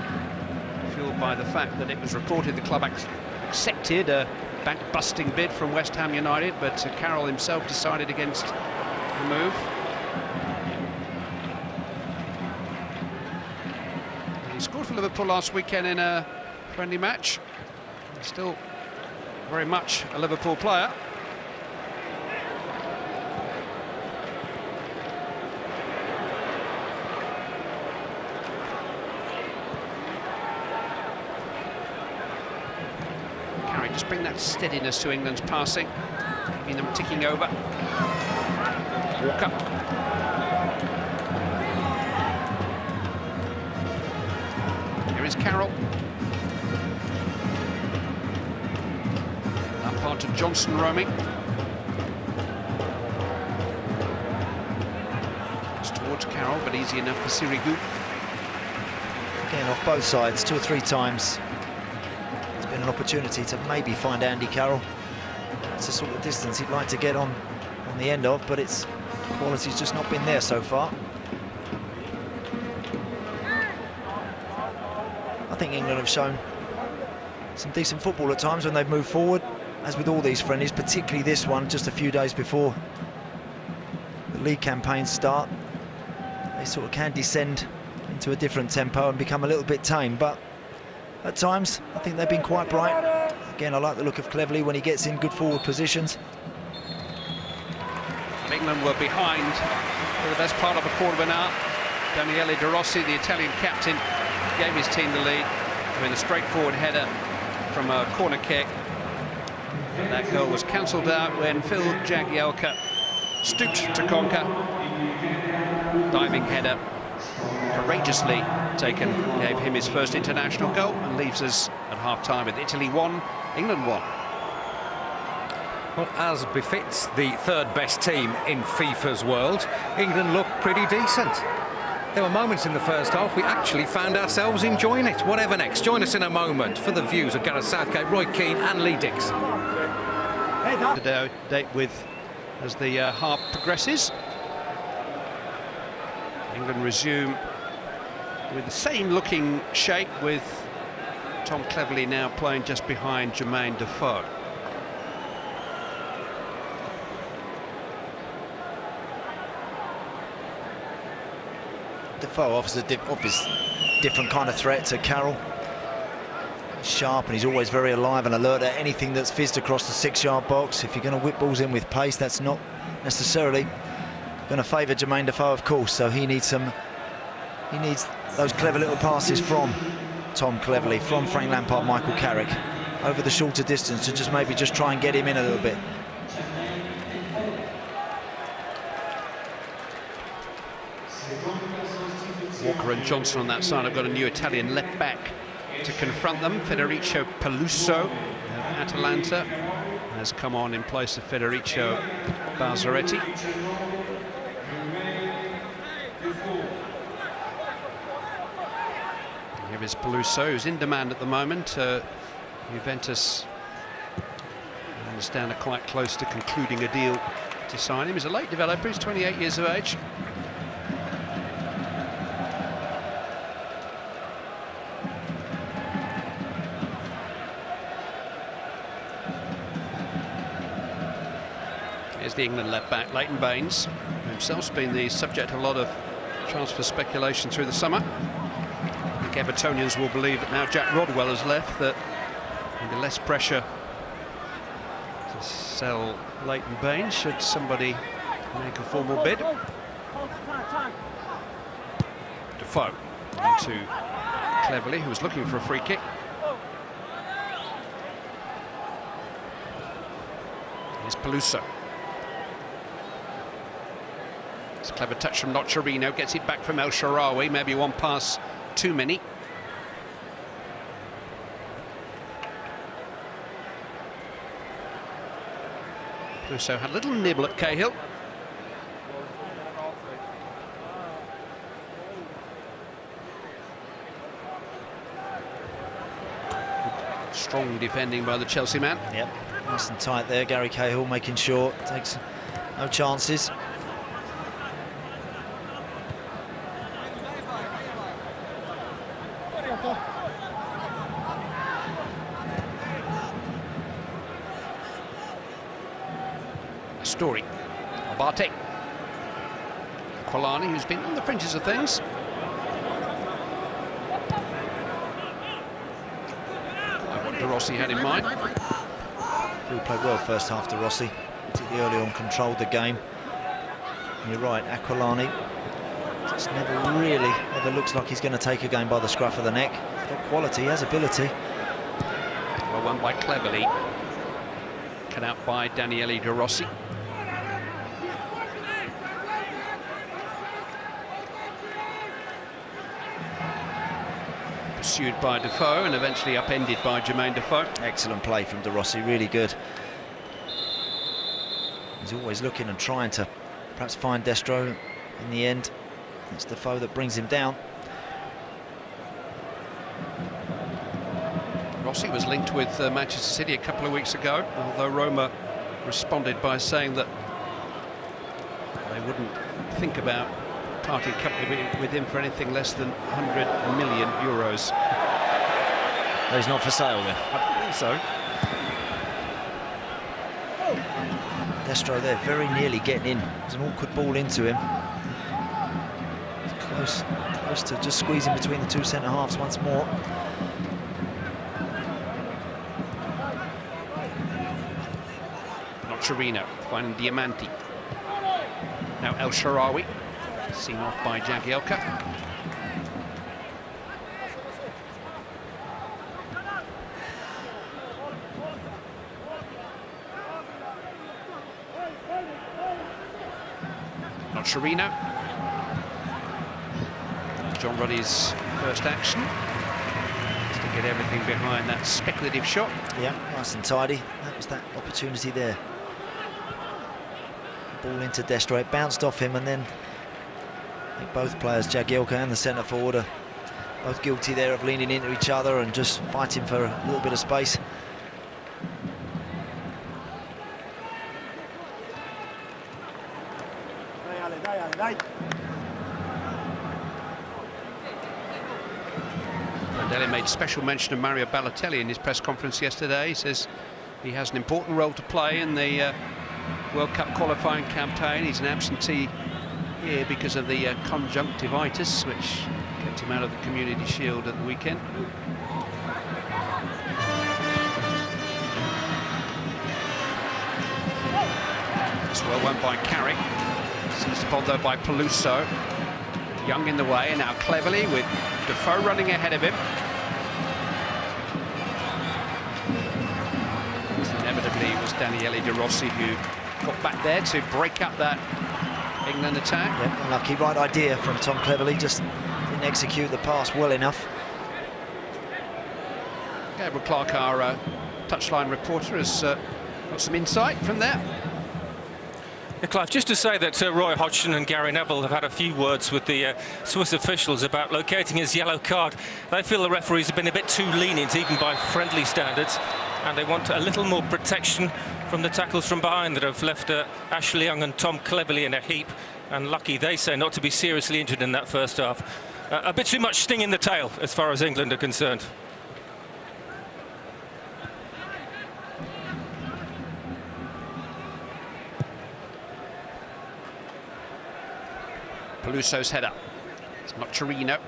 fueled by the fact that it was reported the club accepted a bank-busting bid from West Ham United, but Carroll himself decided against the move. He scored for Liverpool last weekend in a friendly match. He's still very much a Liverpool player. Just bring that steadiness to England's passing, keeping them ticking over. Walker. Here is Carroll. Lampard to Johnson roaming. It's towards Carroll, but easy enough for Sirigu. Again, off both sides, 2 or 3 times. An opportunity to maybe find Andy Carroll. It's the sort of distance he'd like to get on the end of, but its quality's just not been there so far. I think England have shown some decent football at times when they've moved forward, as with all these friendlies, particularly this one just a few days before the league campaigns start. They sort of can descend into a different tempo and become a little bit tame, but at times, I think they've been quite bright. Again, I like the look of Cleverley when he gets in good forward positions. England were behind for the best part of a quarter of an hour. Daniele De Rossi, the Italian captain, gave his team the lead with a straightforward header from a corner kick. That goal was cancelled out when Phil Jagielka stooped to conquer. Diving header, courageously taken, gave him his first international goal and leaves us at half-time with Italy 1, England 1. Well, as befits the third best team in FIFA's world, England looked pretty decent. There were moments in the first half we actually found ourselves enjoying it. Whatever next, join us in a moment for the views of Gareth Southgate, Roy Keane and Lee Dixon. To date with as the half progresses. England resume with the same looking shape, with Tom Cleverley now playing just behind Jermaine Defoe. Defoe offers a different kind of threat to Carroll. He's sharp and he's always very alive and alert at anything that's fizzed across the 6-yard box. If you're going to whip balls in with pace, that's not necessarily going to favour Jermaine Defoe, of course. So he needs those clever little passes from Tom Cleverley, from Frank Lampard, Michael Carrick, over the shorter distance to just try and get him in a little bit. Walker and Johnson on that side. I've got a new Italian left back to confront them. Federico Peluso of Atalanta has come on in place of Federico Verratti. Here is Peluso, who's in demand at the moment. Juventus, I understand, are quite close to concluding a deal to sign him. He's a late developer, he's 28 years of age. Here's the England left back, Leighton Baines, who himself's been the subject of a lot of transfer speculation through the summer. I think Evertonians will believe that now Jack Rodwell has left, that there'll be less pressure to sell Leighton Baines should somebody make a formal bid. Defoe into Cleverley, who was looking for a free kick. Here's Peluso. It's a clever touch from Nocerino, gets it back from El Shaarawy, maybe one pass too many. Peluso had a little nibble at Cahill. Strong defending by the Chelsea man. Yep, nice and tight there. Gary Cahill making sure takes no chances. Story. Abate. Aquilani, who's been on the fringes of things. What Rossi had in mind. He played well first half to Rossi, particularly early on, controlled the game. And you're right, Aquilani just never looks like he's going to take a game by the scruff of the neck. He's got quality, he has ability. Well, won by Cleverley. Cut out by Daniele De Rossi. Pursued by Defoe and eventually upended by Jermaine Defoe. Excellent play from De Rossi, really good. He's always looking and trying to perhaps find Destro. In the end, it's Defoe that brings him down. Rossi was linked with Manchester City a couple of weeks ago, although Roma responded by saying that they wouldn't think about parting company with him for anything less than 100 million euros. He's not for sale then? I believe so. Destro there, very nearly getting in. There's an awkward ball into him. It's close to just squeezing between the two centre-halves once more. Nocerino finding Diamanti. Now El Shaarawy, seen off by Jagielka. Not Chirino. John Ruddy's first action. Just to get everything behind that speculative shot. Yeah, nice and tidy. That was that opportunity there. Ball into Destro, it bounced off him, and then I think both players, Jagielka and the centre forward, are both guilty there of leaning into each other and just fighting for a little bit of space. Mandela made special mention of Mario Balotelli in his press conference yesterday. He says he has an important role to play in the World Cup qualifying campaign. He's an absentee here because of the conjunctivitis, which kept him out of the Community Shield at the weekend. It's well won by Carrick. Seized upon though by Peluso. Young in the way, and now cleverly with Defoe running ahead of him. Inevitably it was Daniele De Rossi who got back there to break up that England attack. Yeah, unlucky, right idea from Tom Cleverley, just didn't execute the pass well enough. Gabriel Clark, our touchline reporter, has got some insight from there. Yeah, Clive, just to say that Roy Hodgson and Gary Neville have had a few words with the Swiss officials about locating his yellow card. They feel the referees have been a bit too lenient, even by friendly standards, and they want a little more protection from the tackles from behind that have left Ashley Young and Tom Cleverley in a heap, and lucky, they say, not to be seriously injured in that first half. A bit too much sting in the tail as far as England are concerned. Peluso's header. It's not Chirino.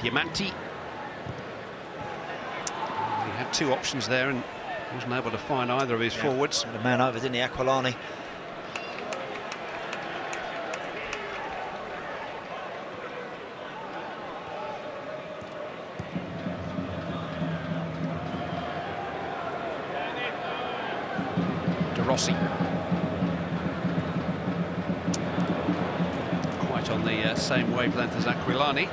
Diamanti. He had two options there and wasn't able to find either of his forwards. Had a man over, didn't he, Aquilani? De Rossi. On the same wavelength as Aquilani.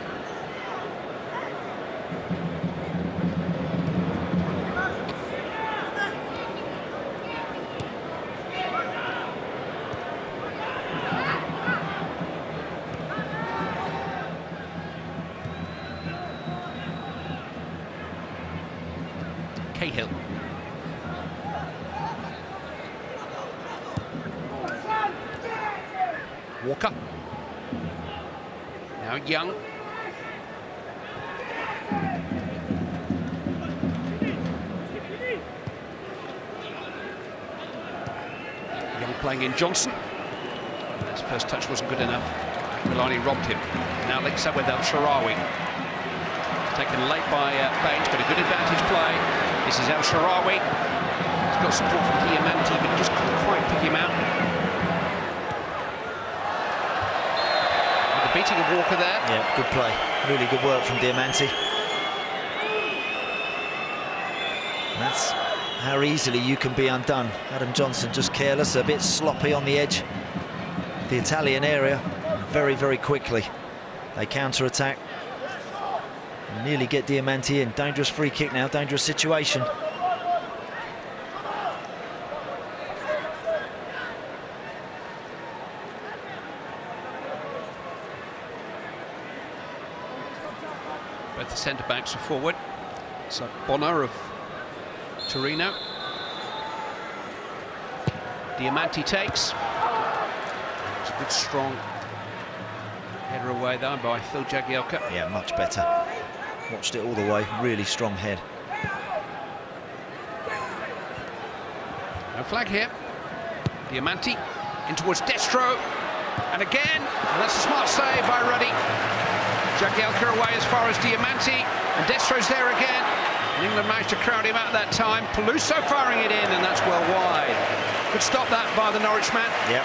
Cahill. Walker. Now Young. Young playing in Johnson. His first touch wasn't good enough. Aquilani robbed him. Now links up with El Shaarawy. Taken late by Baines, but a good advantage play. This is El Shaarawy. He's got support from Diamanti, but just couldn't quite pick him out. Beating of Walker there. Yeah, good play. Really good work from Diamanti. And that's how easily you can be undone. Adam Johnson just careless, a bit sloppy on the edge. The Italian area, very, very quickly. They counter-attack. Nearly get Diamanti in. Dangerous free kick now, dangerous situation. Both the centre-backs are forward. So Bonner of Torino. Diamanti takes. It's a good, strong header away though by Phil Jagielka. Yeah, much better. Watched it all the way. Really strong head. No flag here. Diamanti in towards Destro. And again, and that's a smart save by Ruddy. Jagielka away as far as Diamanti, and Destro's there again. And England managed to crowd him out that time. Peluso firing it in, and that's well wide. Good stop that by the Norwich man. Yep.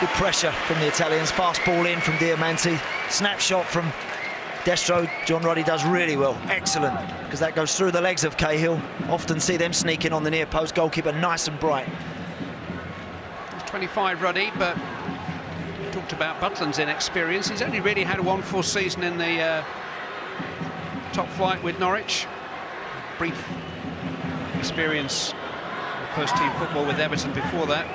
Good pressure from the Italians. Fast ball in from Diamanti. Snapshot from Destro. John Ruddy does really well. Excellent, because that goes through the legs of Cahill. Often see them sneaking on the near post. Goalkeeper nice and bright. 25, Ruddy, but talked about Butland's inexperience. He's only really had one full season in the top flight with Norwich. Brief experience of first-team football with Everton before that.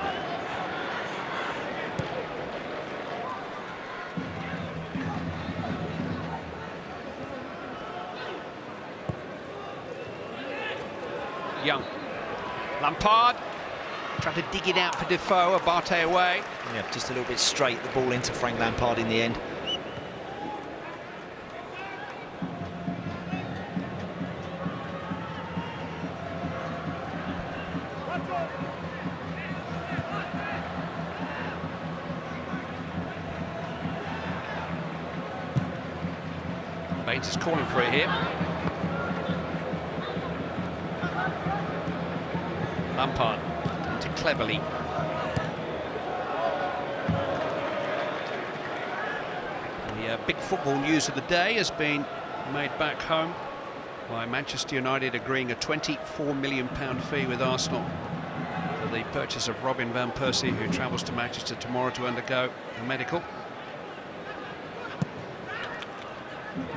Young. Lampard trying to dig it out for Defoe. Abate away. Yeah, just a little bit straight, the ball into Frank Lampard in the end. Baines is calling for it here. Lampard into Cleverly. The big football news of the day has been made back home by Manchester United agreeing a £24 million fee with Arsenal for the purchase of Robin van Persie, who travels to Manchester tomorrow to undergo a medical.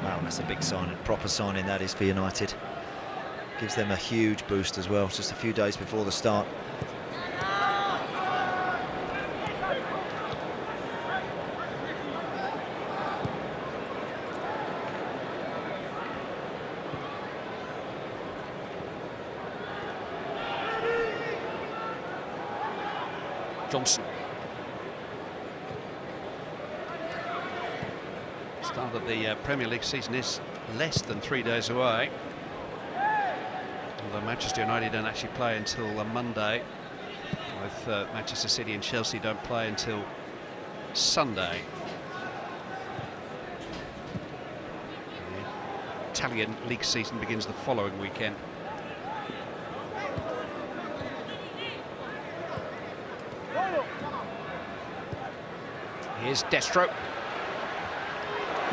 Wow, that's a big signing, proper signing that is for United. Gives them a huge boost as well, just a few days before the start. Johnson. Start of the Premier League season is less than 3 days away. Although Manchester United don't actually play until Monday. Both Manchester City and Chelsea don't play until Sunday. The Italian league season begins the following weekend. Here's Destro.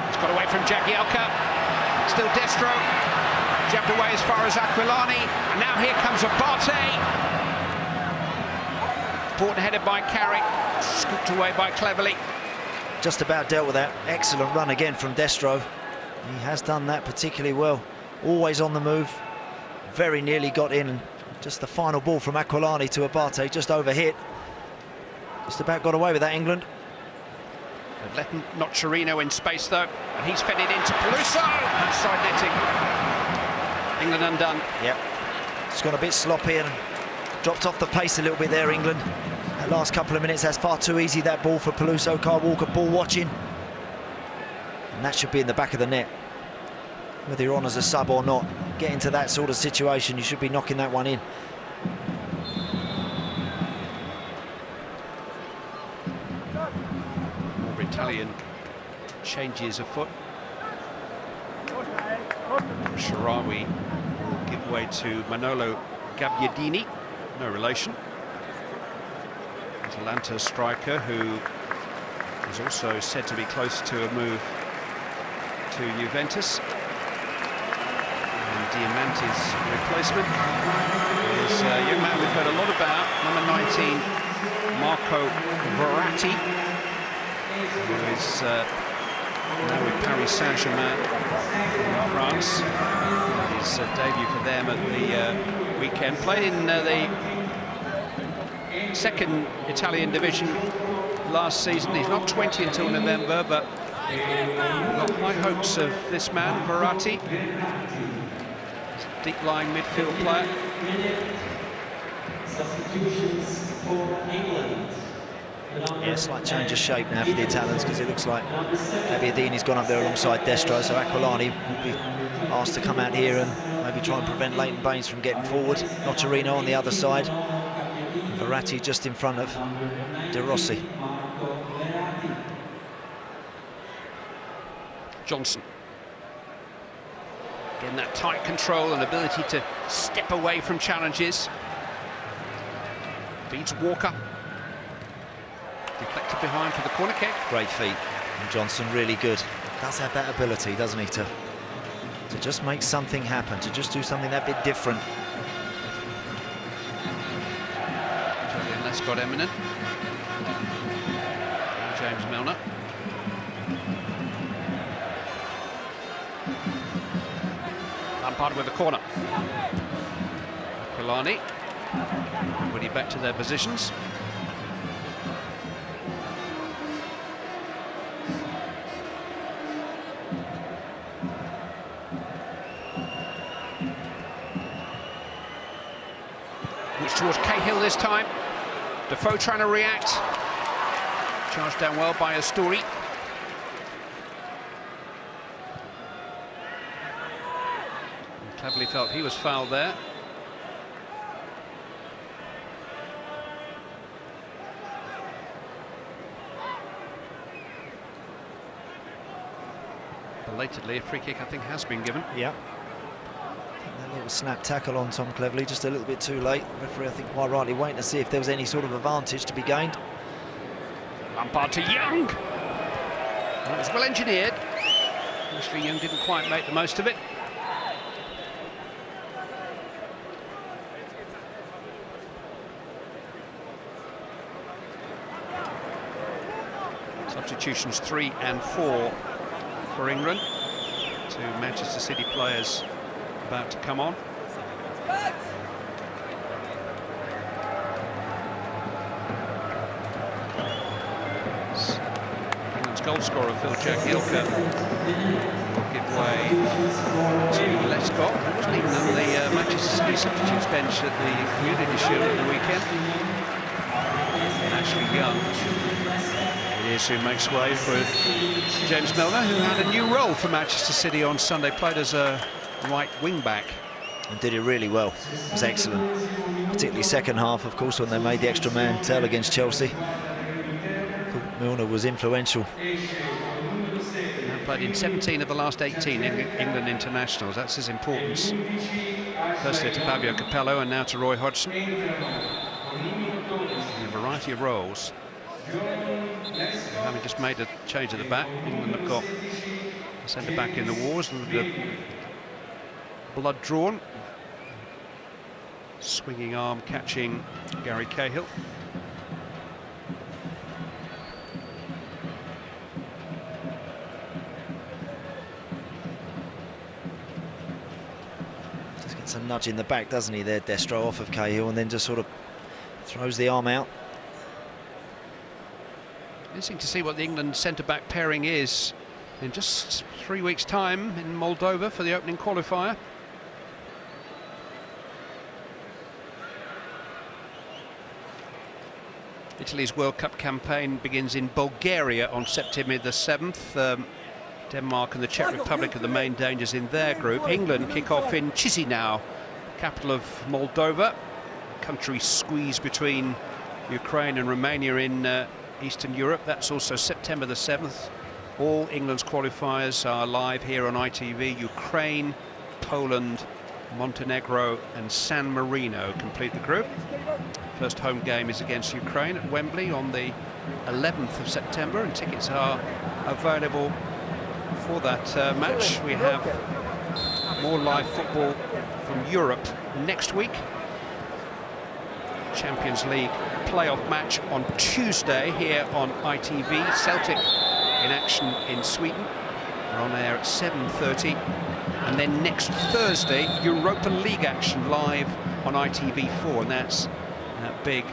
He's got away from Jagielka. Still Destro. Jabbed away as far as Aquilani. And now here comes Abate. Important headed by Carrick. Scooped away by Cleverly. Just about dealt with that. Excellent run again from Destro. He has done that particularly well. Always on the move. Very nearly got in. And just the final ball from Aquilani to Abate. Just overhit. Just about got away with that, England. They've let Nocerino in space though, and he's fed it into Peluso. Outside netting. England undone. Yep. It's gone a bit sloppy and dropped off the pace a little bit there, England. That last couple of minutes, that's far too easy, that ball for Peluso. Kyle Walker ball watching. And that should be in the back of the net. Whether you're on as a sub or not, get into that sort of situation, you should be knocking that one in. Italian changes afoot. Sharawi will give way to Manolo Gabbiadini, no relation. Atalanta striker who is also said to be close to a move to Juventus. And Diamante's replacement is a young man we've heard a lot about, number 19, Marco Verratti, who is now with Paris Saint-Germain in France. His debut for them at the weekend. Played in the second Italian division last season. He's not 20 until November, but we've got high hopes of this man, Verratti. Deep-lying midfield player. Substitutions for England. Yeah, slight change of shape now for the Italians, because it looks like Gabbiadini's gone up there alongside Destro, so Aquilani will be asked to come out here and maybe try and prevent Leighton Baines from getting forward. Nocerino on the other side. Verratti just in front of Rossi. Johnson. Getting that tight control and ability to step away from challenges. Feeds Walker. Deflected behind for the corner kick. Great feet. And Johnson really good. Does have that ability, doesn't he, to just make something happen, to just do something that bit different. Lescott eminent. James Milner. Lampard with the corner. Aquilani. Everybody back to their positions. Which towards Cahill this time. Defoe trying to react. Charged down well by Asturi. Cleverly felt he was fouled there. Belatedly, a free kick I think has been given. Yeah. That little snap tackle on Tom Cleverly, just a little bit too late. The referee, I think, quite rightly waiting to see if there was any sort of advantage to be gained. Lampard to Young. Well, it was well engineered. Actually, Young didn't quite make the most of it. Substitutions 3 and 4 for England. 2 Manchester City players about to come on. England's goal scorer Phil Jagielka will give way to Lescott, who's leading on the Manchester City substitutes bench at the Community Shield at the weekend. And Ashley Young. It is who makes way for James Milner, who had a new role for Manchester City on Sunday, played as a right wing-back. And did it really well. It was excellent. Particularly second half, of course, when they made the extra man tell against Chelsea. Milner was influential. Played in 17 of the last 18 England internationals. That's his importance. Firstly to Fabio Capello and now to Roy Hodgson. In a variety of roles. Having just made a change at the back, England have got a centre-back in the wars, and the blood drawn. Swinging arm catching Gary Cahill. Just gets a nudge in the back, doesn't he, there, Destro, off of Cahill, and then just sort of throws the arm out. Interesting to see what the England centre-back pairing is in just 3 weeks' time in Moldova for the opening qualifier. Italy's World Cup campaign begins in Bulgaria on September the 7th. Denmark and the Czech Republic are the main dangers in their group. England kick off in Chisinau, capital of Moldova. Country squeezed between Ukraine and Romania in Eastern Europe. That's also September the 7th. All England's qualifiers are live here on ITV. Ukraine, Poland, Montenegro and San Marino complete the group. First home game is against Ukraine at Wembley on the 11th of September, and tickets are available for that match. We have more live football from Europe next week. Champions League playoff match on Tuesday here on ITV. Celtic in action in Sweden. We're on air at 7:30. And then next Thursday, Europa League action live on ITV4. And that's that big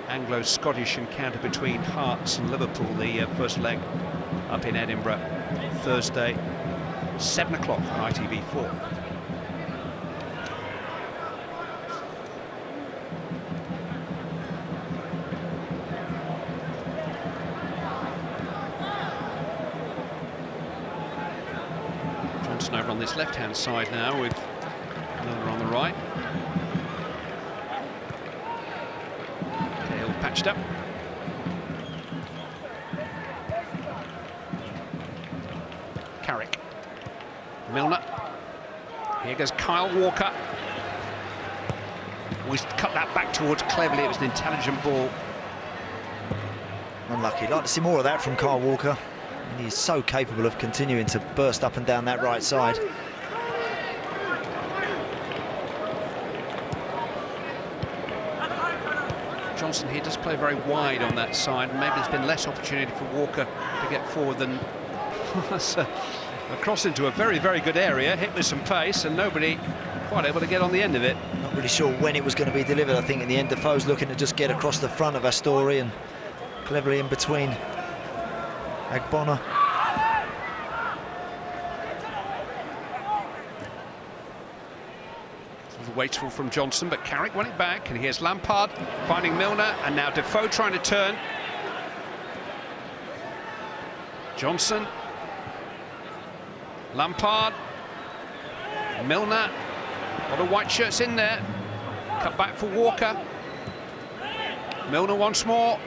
Anglo-Scottish encounter between Hearts and Liverpool, the first leg up in Edinburgh. Thursday, 7 o'clock on ITV4. Over on this left-hand side now with Milner on the right. Cahill patched up. Carrick. Milner. Here goes Kyle Walker. Always cut that back towards Cleverly. It was an intelligent ball. Unlucky. I'd like to see more of that from Kyle Walker. And he's so capable of continuing to burst up and down that right side. Johnson here does play very wide on that side. Maybe there's been less opportunity for Walker to get forward than a cross into a very, very good area, hit with some pace, and nobody quite able to get on the end of it. Not really sure when it was going to be delivered. I think in the end Defoe's looking to just get across the front of Astori and cleverly in between Agbona. Wasteful from Johnson, but Carrick won it back, and here's Lampard finding Milner, and now Defoe trying to turn. Johnson, Lampard, Milner, a lot of white shirts in there. Cut back for Walker. Milner once more.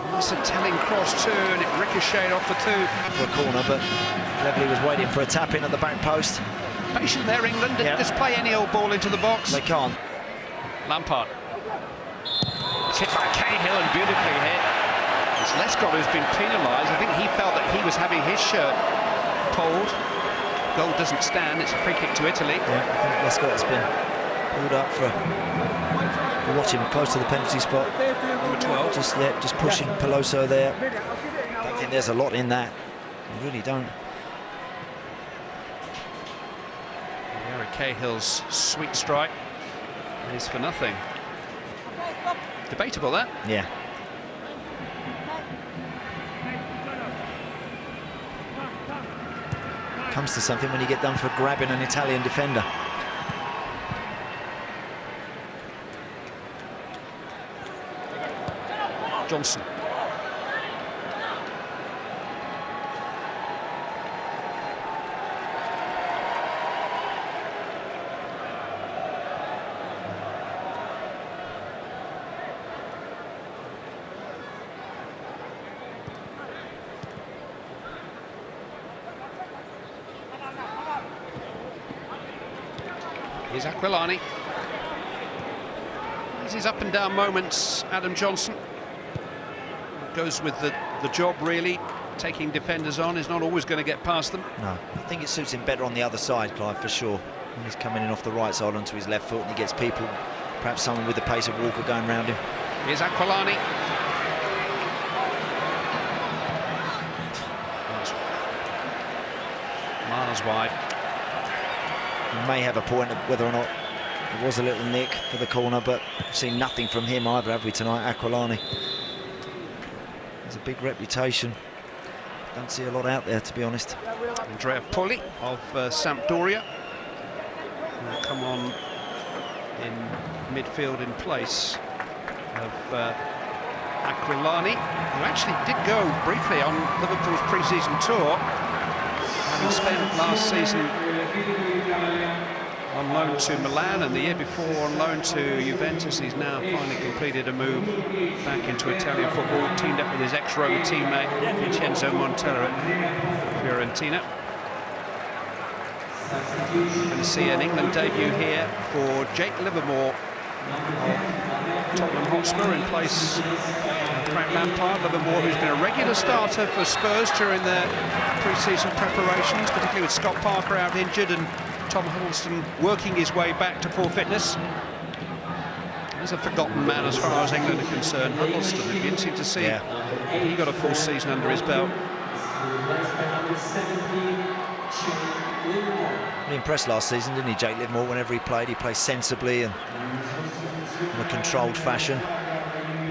That's a telling cross too, and it ricocheted off the two. For a corner, but cleverly was waiting for a tap in at the back post. Patient there, England. Didn't just play any old ball into the box. They can't. Lampard. It's hit by Cahill and beautifully hit. It's Lescott who's been penalised. I think he felt that he was having his shirt pulled. Goal doesn't stand. It's a free kick to Italy. Yeah, I think Lescott has been pulled up for watching close to the penalty spot. Number 12. Just pushing Peloso there. I don't think there's a lot in that. I really don't. Cahill's sweet strike is for nothing. Debatable, that. Yeah. Comes to something when you get done for grabbing an Italian defender. Johnson. Here's Aquilani. There's his up and down moments, Adam Johnson. Goes with the job, really. Taking defenders on is not always going to get past them. No, I think it suits him better on the other side, Clive, for sure. When he's coming in off the right side onto his left foot and he gets people, perhaps someone with the pace of Walker going round him. Here's Aquilani. Miles wide. He may have a point of whether or not it was a little nick for the corner, but we've seen nothing from him either, have we, tonight, Aquilani? Has a big reputation. Don't see a lot out there, to be honest. Andrea Poli of Sampdoria will come on in midfield in place of Aquilani, who actually did go briefly on Liverpool's pre-season tour, having spent last season on loan to Milan and the year before on loan to Juventus. He's now finally completed a move back into Italian football, teamed up with his ex-Roma teammate Vincenzo Montella at Fiorentina. Going to see an England debut here for Jake Livermore of Tottenham Hotspur in place of Frank Lampard. Livermore, who's been a regular starter for Spurs during their pre-season preparations, particularly with Scott Parker out injured and Tom Huddleston working his way back to full fitness. He's a forgotten man as far as England are concerned. Huddleston, it'd be interesting to see. Yeah. He got a full season under his belt. He impressed last season, didn't he, Jake Livermore? Whenever he played sensibly and in a controlled fashion.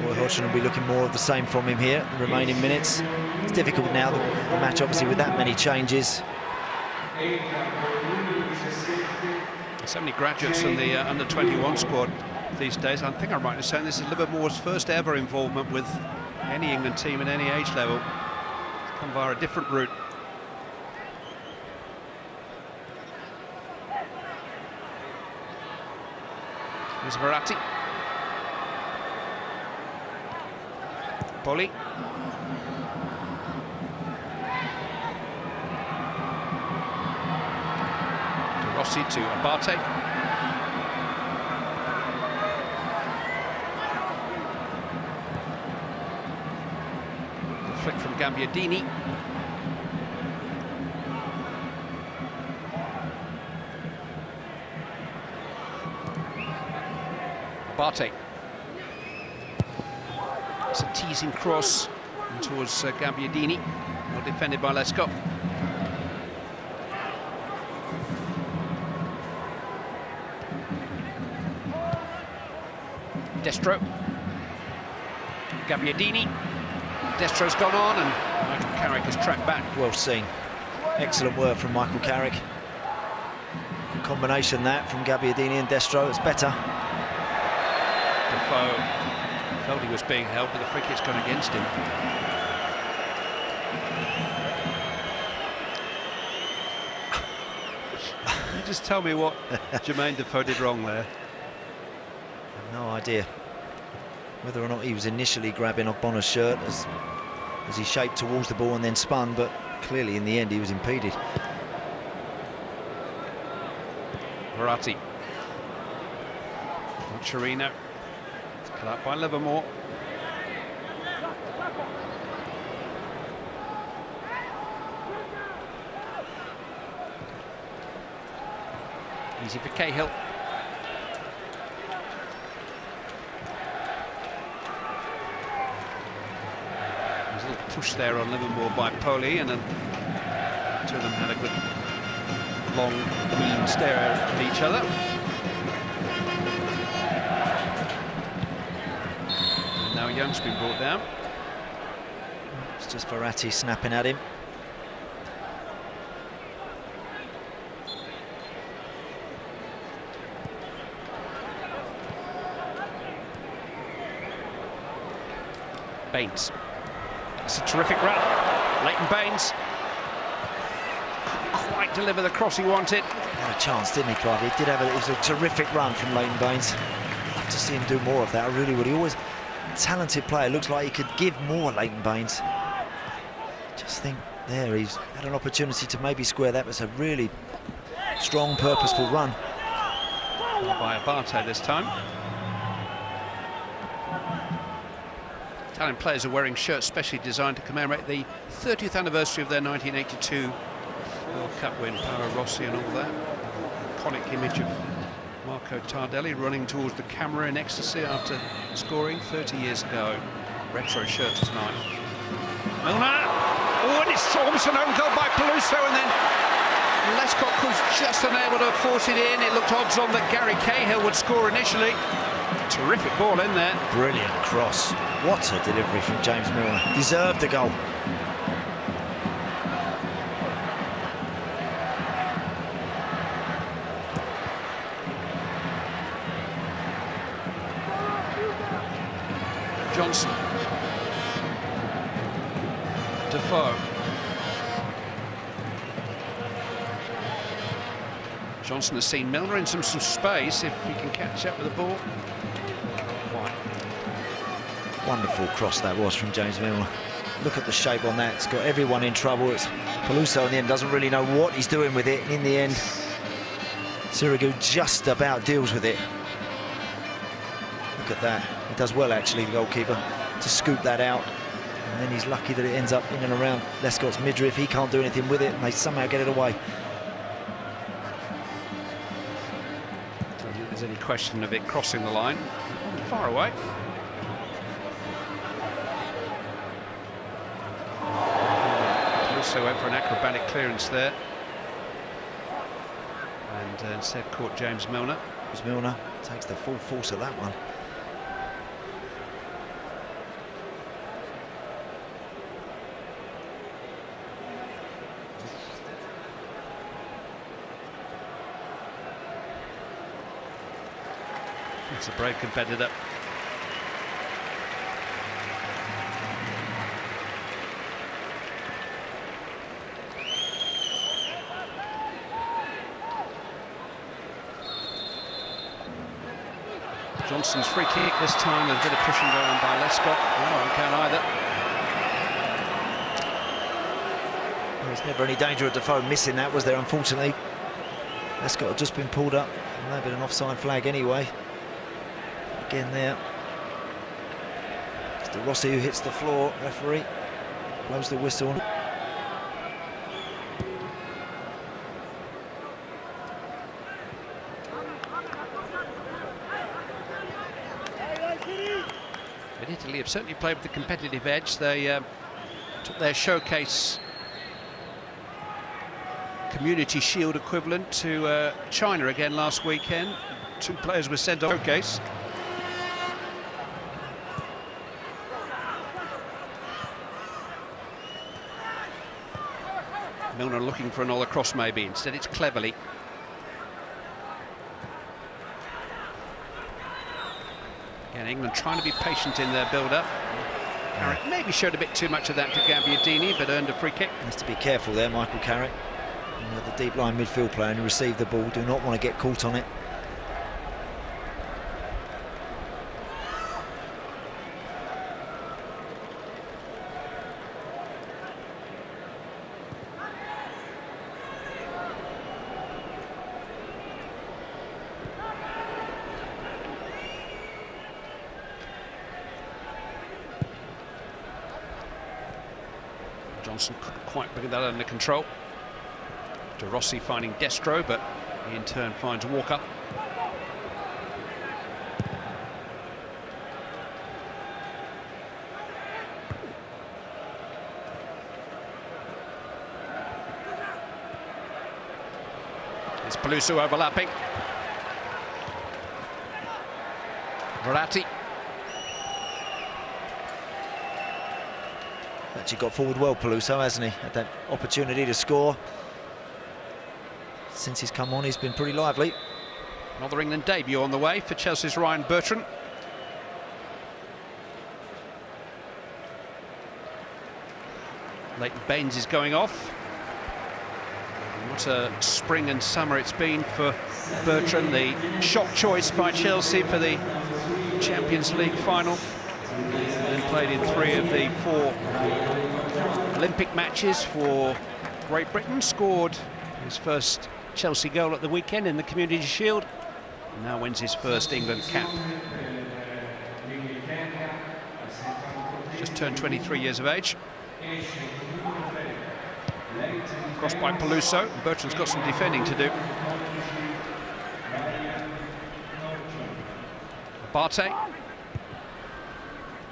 Roy Hodgson will be looking more of the same from him here, the remaining minutes. It's difficult now, the match obviously with that many changes. So many graduates from the under-21 squad these days. I think I'm right in saying this is Livermore's first ever involvement with any England team at any age level. It's come via a different route. Here's Verratti. Poli. Rossi to Abate. Flick from Gambardini. Verratti. It's a teasing cross towards Gabbiadini, well defended by Lescott. Destro. Gabbiadini. Destro's gone on and Michael Carrick has tracked back. Well seen. Excellent work from Michael Carrick. Combination that from Gabbiadini and Destro, it's better. Defoe felt he was being held, but the free kick's gone against him. You just tell me what Jermaine Defoe did wrong there. No idea whether or not he was initially grabbing off Bonner's shirt as he shaped towards the ball and then spun, but clearly in the end he was impeded. Verratti. Chirino. Cut up by Livermore. Easy for Cahill. There's a little push there on Livermore by Poli, and then two of them had a good long, keen stare at each other. And now Young's been brought down. It's just Verratti snapping at him. Baines. It's a terrific run. Leighton Baines. Couldn't quite deliver the cross he wanted. Had a chance, didn't he, Clive? He did have it was a terrific run from Leighton Baines. I'd love to see him do more of that, I really would. He always, talented player, looks like he could give more, Leighton Baines. Just think there, he's had an opportunity to maybe square that. Was a really strong, purposeful run. By Abate this time. Italian players are wearing shirts specially designed to commemorate the 30th anniversary of their 1982 World Cup win. Paolo Rossi and all that. Iconic image of Marco Tardelli running towards the camera in ecstasy after scoring 30 years ago. Retro shirts tonight. Milner! Oh, and it's almost an own goal by Peluso, and then Lescott was just unable to force it in. It looked odds on that Gary Cahill would score initially. Terrific ball in there. Brilliant cross. What a delivery from James Milner. Deserved the goal. Johnson. Defoe. Johnson has seen Milner in some space if he can catch up with the ball. Wonderful cross that was from James Milner. Look at the shape on that. It's got everyone in trouble. It's Peluso in the end doesn't really know what he's doing with it. And in the end, Sirigu just about deals with it. Look at that. He does well, actually, the goalkeeper, to scoop that out. And then he's lucky that it ends up in and around Lescott's midriff. He can't do anything with it, and they somehow get it away. I don't think there's any question of it crossing the line. Far away. Also went for an acrobatic clearance there, and instead caught James Milner. Milner takes the full force of that one. It's a break and bedded up. Johnson's free kick this time, a bit of pushing going on by Lescott. Oh, I can't either. Well, there's never any danger of Defoe missing that, was there, unfortunately? Lescott had just been pulled up. There may have been an offside flag anyway. Again there. It's the Rossi who hits the floor. Referee blows the whistle. But Italy have certainly played with the competitive edge. They took their showcase Community Shield equivalent to China again last weekend. 2 players were sent off showcase. Milner looking for an all across maybe, instead it's Cleverly. Again, England trying to be patient in their build-up. Carrick maybe showed a bit too much of that to Gabbiadini, but earned a free kick. Has to be careful there, Michael Carrick. The deep line midfield player who received the ball, do not want to get caught on it. Johnson couldn't quite bring that under control. Rossi finding Destro, but he in turn finds Walker. It's Peluso overlapping. Verratti. Actually got forward well, Peluso, hasn't he? Had that opportunity to score. Since he's come on, he's been pretty lively. Another England debut on the way for Chelsea's Ryan Bertrand. Leighton Baines is going off. And what a spring and summer it's been for Bertrand. The shock choice by Chelsea for the Champions League final. And then played in 3 of the 4 Olympic matches for Great Britain. Scored his first Chelsea goal at the weekend in the Community Shield. And now wins his first England cap. Just turned 23 years of age. Crossed by Peluso. Bertrand's got some defending to do. Barté.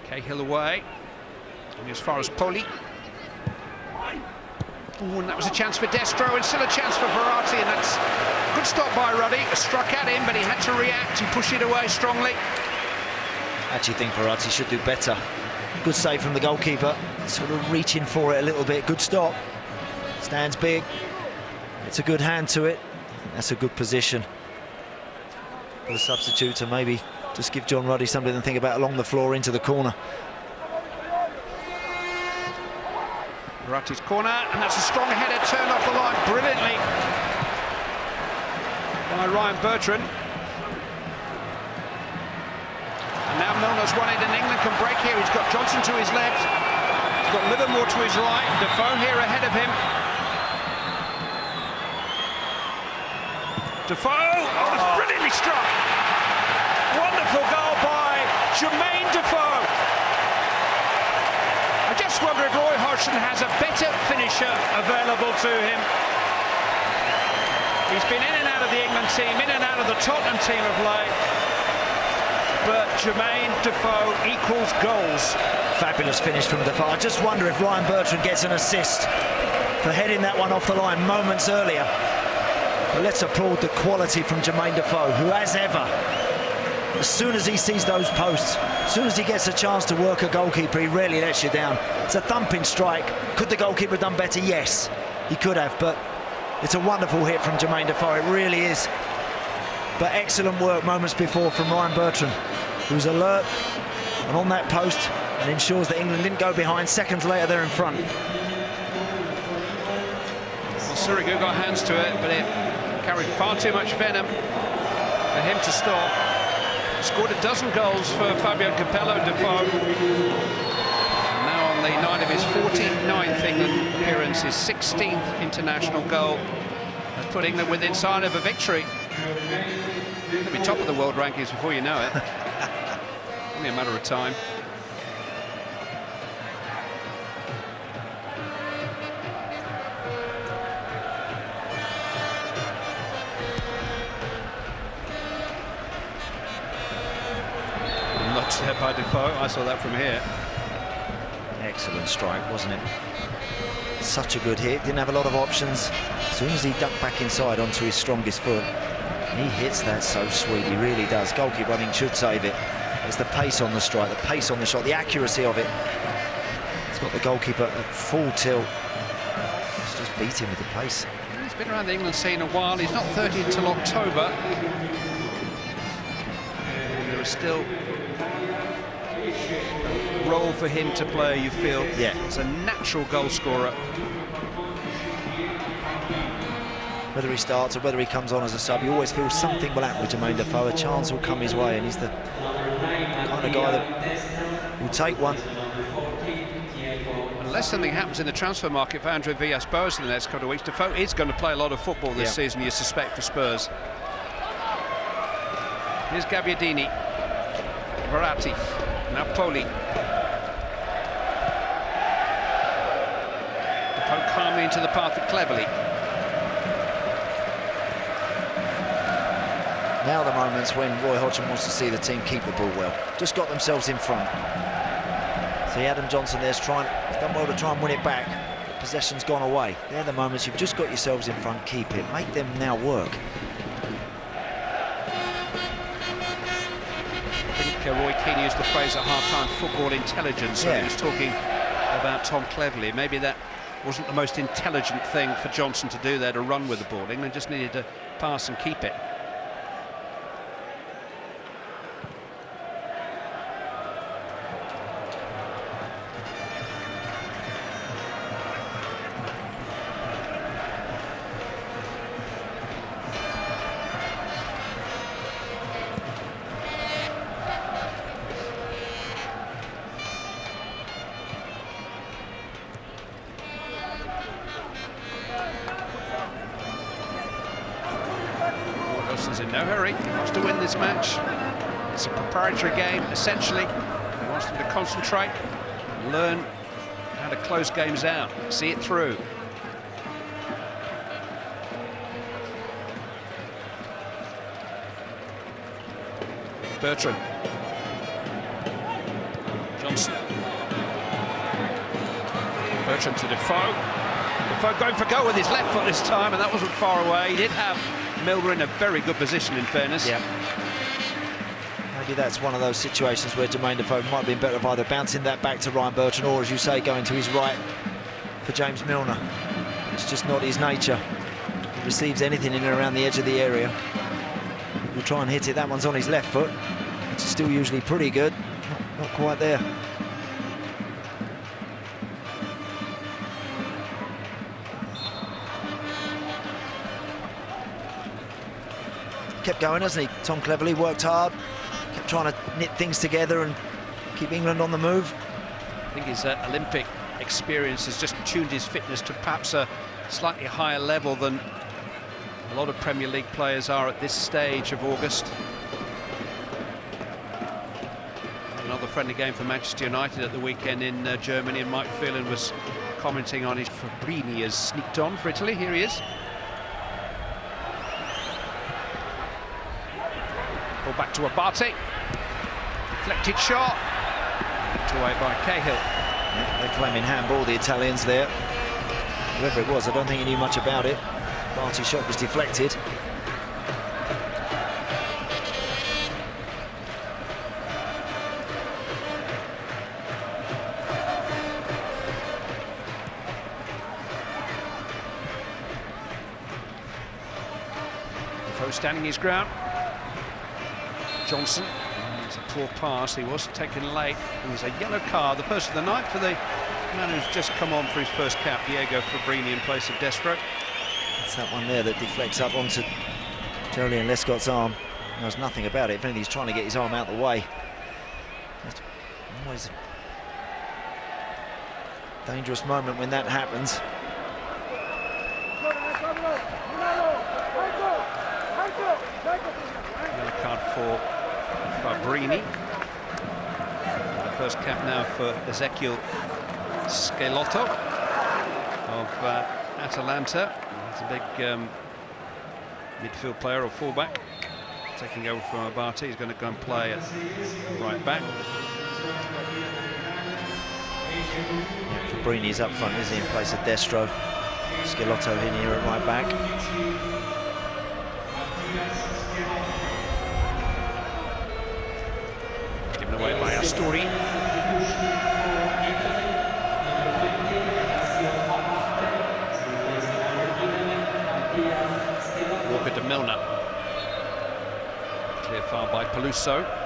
Cahill away. And as far as Poli. Ooh, and that was a chance for Destro, and still a chance for Verratti, and that's a good stop by Ruddy. Struck at him, but he had to react and push it away strongly. I actually think Verratti should do better. Good save from the goalkeeper, sort of reaching for it a little bit. Good stop, stands big, it's a good hand to it. That's a good position for the substitute to maybe just give John Ruddy something to think about along the floor into the corner. Verratti's corner, and that's a strong header turned off the line brilliantly by Ryan Bertrand. And now Milner's won it, and England can break here. He's got Johnson to his left, he's got Livermore to his right, Defoe here ahead of him. Defoe, oh, it's brilliantly struck. Wonderful goal by Jermaine Defoe. I just wonder if Roy Hodgson has a better finisher available to him. He's been in and out of the England team, in and out of the Tottenham team of late. But Jermaine Defoe equals goals. Fabulous finish from Defoe. I just wonder if Ryan Bertrand gets an assist for heading that one off the line moments earlier. But let's applaud the quality from Jermaine Defoe, who, as ever, as soon as he sees those posts, as soon as he gets a chance to work a goalkeeper, he rarely lets you down. It's a thumping strike. Could the goalkeeper have done better? Yes, he could have, but it's a wonderful hit from Jermaine Defoe, it really is. But excellent work moments before from Ryan Bertrand, who's alert and on that post and ensures that England didn't go behind. Seconds later, they're in front. Well, Sirigu got hands to it, but it carried far too much venom for him to stop. Scored a dozen goals for Fabio Capello, Defoe. And now on the night of his 49th England appearance, his 16th international goal, has put England within sight of a victory. He'll be top of the world rankings before you know it. Only a matter of time. that by Defoe. I saw that from here. Excellent strike, wasn't it? Such a good hit. Didn't have a lot of options. As soon as he ducked back inside onto his strongest foot, he hits that so sweet. He really does. Goalkeeper, I think, should save it. It's the pace on the strike, the pace on the shot, the accuracy of it. It's got the goalkeeper at full tilt. It's just beat him with the pace. He's been around the England scene a while. He's not 30 until October. And there is still a role for him to play, you feel. Yeah. As a natural goal scorer. Whether he starts or whether he comes on as a sub, you always feel something will happen with Jermaine Defoe. A chance will come his way, and he's the kind of guy that will take one. Unless something happens in the transfer market for Andre Villas-Boas in the next couple of weeks, Defoe is going to play a lot of football this season, you suspect, for Spurs. Here's Gabbiadini, Verratti, Napoli. Defoe calmly into the path of Cleverley. Now the moments when Roy Hodgson wants to see the team keep the ball well. Just got themselves in front. See Adam Johnson there's done well to try and win it back. Possession's gone away. They're the moments you've just got yourselves in front, keep it. Make them now work. I think Roy Keane used the phrase at half-time, football intelligence. So he was talking about Tom Cleverley. Maybe that wasn't the most intelligent thing for Johnson to do there, to run with the ball. England just needed to pass and keep it. Is in no hurry. He wants to win this match. It's a preparatory game, essentially. He wants them to concentrate, learn how to close games out, see it through. Bertrand. Johnson. Bertrand to Defoe. Defoe going for goal with his left foot this time, and that wasn't far away. He did have Milner in a very good position, in fairness. Yeah. Maybe that's one of those situations where Jermaine Defoe might have been better off either bouncing that back to Ryan Bertrand or, as you say, going to his right for James Milner. It's just not his nature. He receives anything in and around the edge of the area. He'll try and hit it. That one's on his left foot, which is still usually pretty good. Not quite there. Kept going, hasn't he? Tom Cleverley worked hard, kept trying to knit things together and keep England on the move. I think his Olympic experience has just tuned his fitness to perhaps a slightly higher level than a lot of Premier League players are at this stage of August. Another friendly game for Manchester United at the weekend in Germany, and Mike Phelan was commenting on it. Fabrini has sneaked on for Italy. Here he is. Ball back to Abate. Deflected shot. Kicked away by Cahill. Yeah, they're claiming handball, the Italians there. Whoever it was, I don't think he knew much about it. Barty's shot was deflected. Defoe standing his ground. Johnson, it's a poor pass. He was taken late. It was a yellow card, the first of the night, for the man who's just come on for his first cap, Diego Fabrini, in place of Destro. It's that one there that deflects up onto Joleon Lescott's arm. He knows nothing about it. If anything, he's trying to get his arm out of the way. That's always a dangerous moment when that happens. Yellow card for Fabrini. The first cap now for Ezequiel Schelotto of Atalanta. He's a big midfield player or fullback. taking over from Verratti. He's going to go and play at right back. Fabrini's up front, isn't he, in place of Destro. Schelotto in here at right back. Given away by Astori. Walker to Milner. Clear foul by Peluso.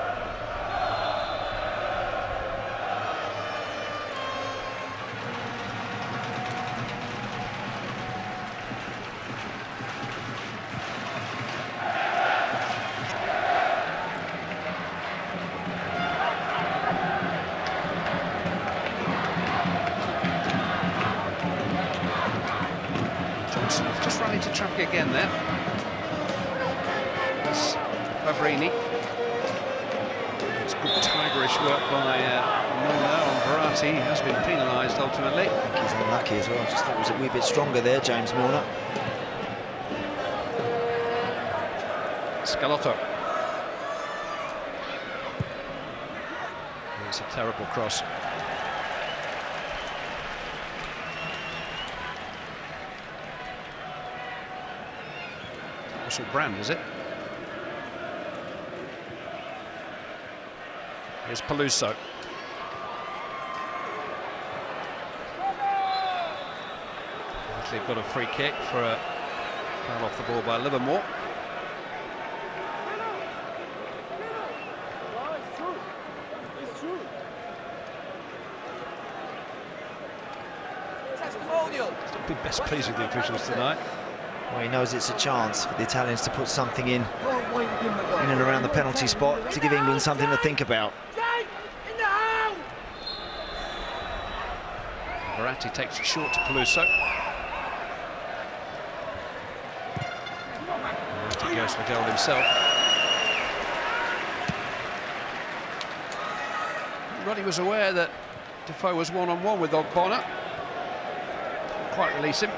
Just run into traffic again there. That's Fabrini. It's good tigerish work by Milner on Verratti. He has been penalised ultimately. I think he's unlucky as well. Just thought he was a wee bit stronger there, James Milner. Schelotto. It's a terrible cross. Russell Brand, is it? Here's Peluso. They've got a free kick for a foul off the ball by Livermore. He's been best pleased with the officials tonight. Well, he knows it's a chance for the Italians to put something in and around the penalty spot to give England something to think about. Verratti takes it short to Peluso. He goes for the goal himself. Roddy was aware that Defoe was one-on-one with Ogbonna. Couldn't quite release him.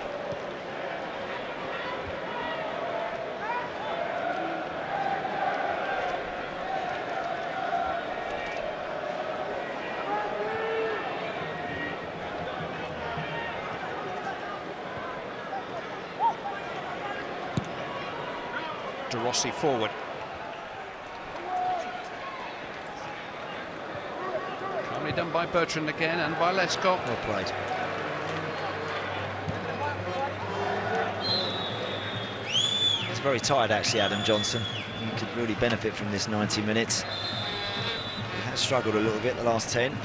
Rossi forward. Calmly done by Bertrand again and by Lescott. Well played. He's very tired actually, Adam Johnson. He could really benefit from this 90 minutes. He has struggled a little bit the last 10.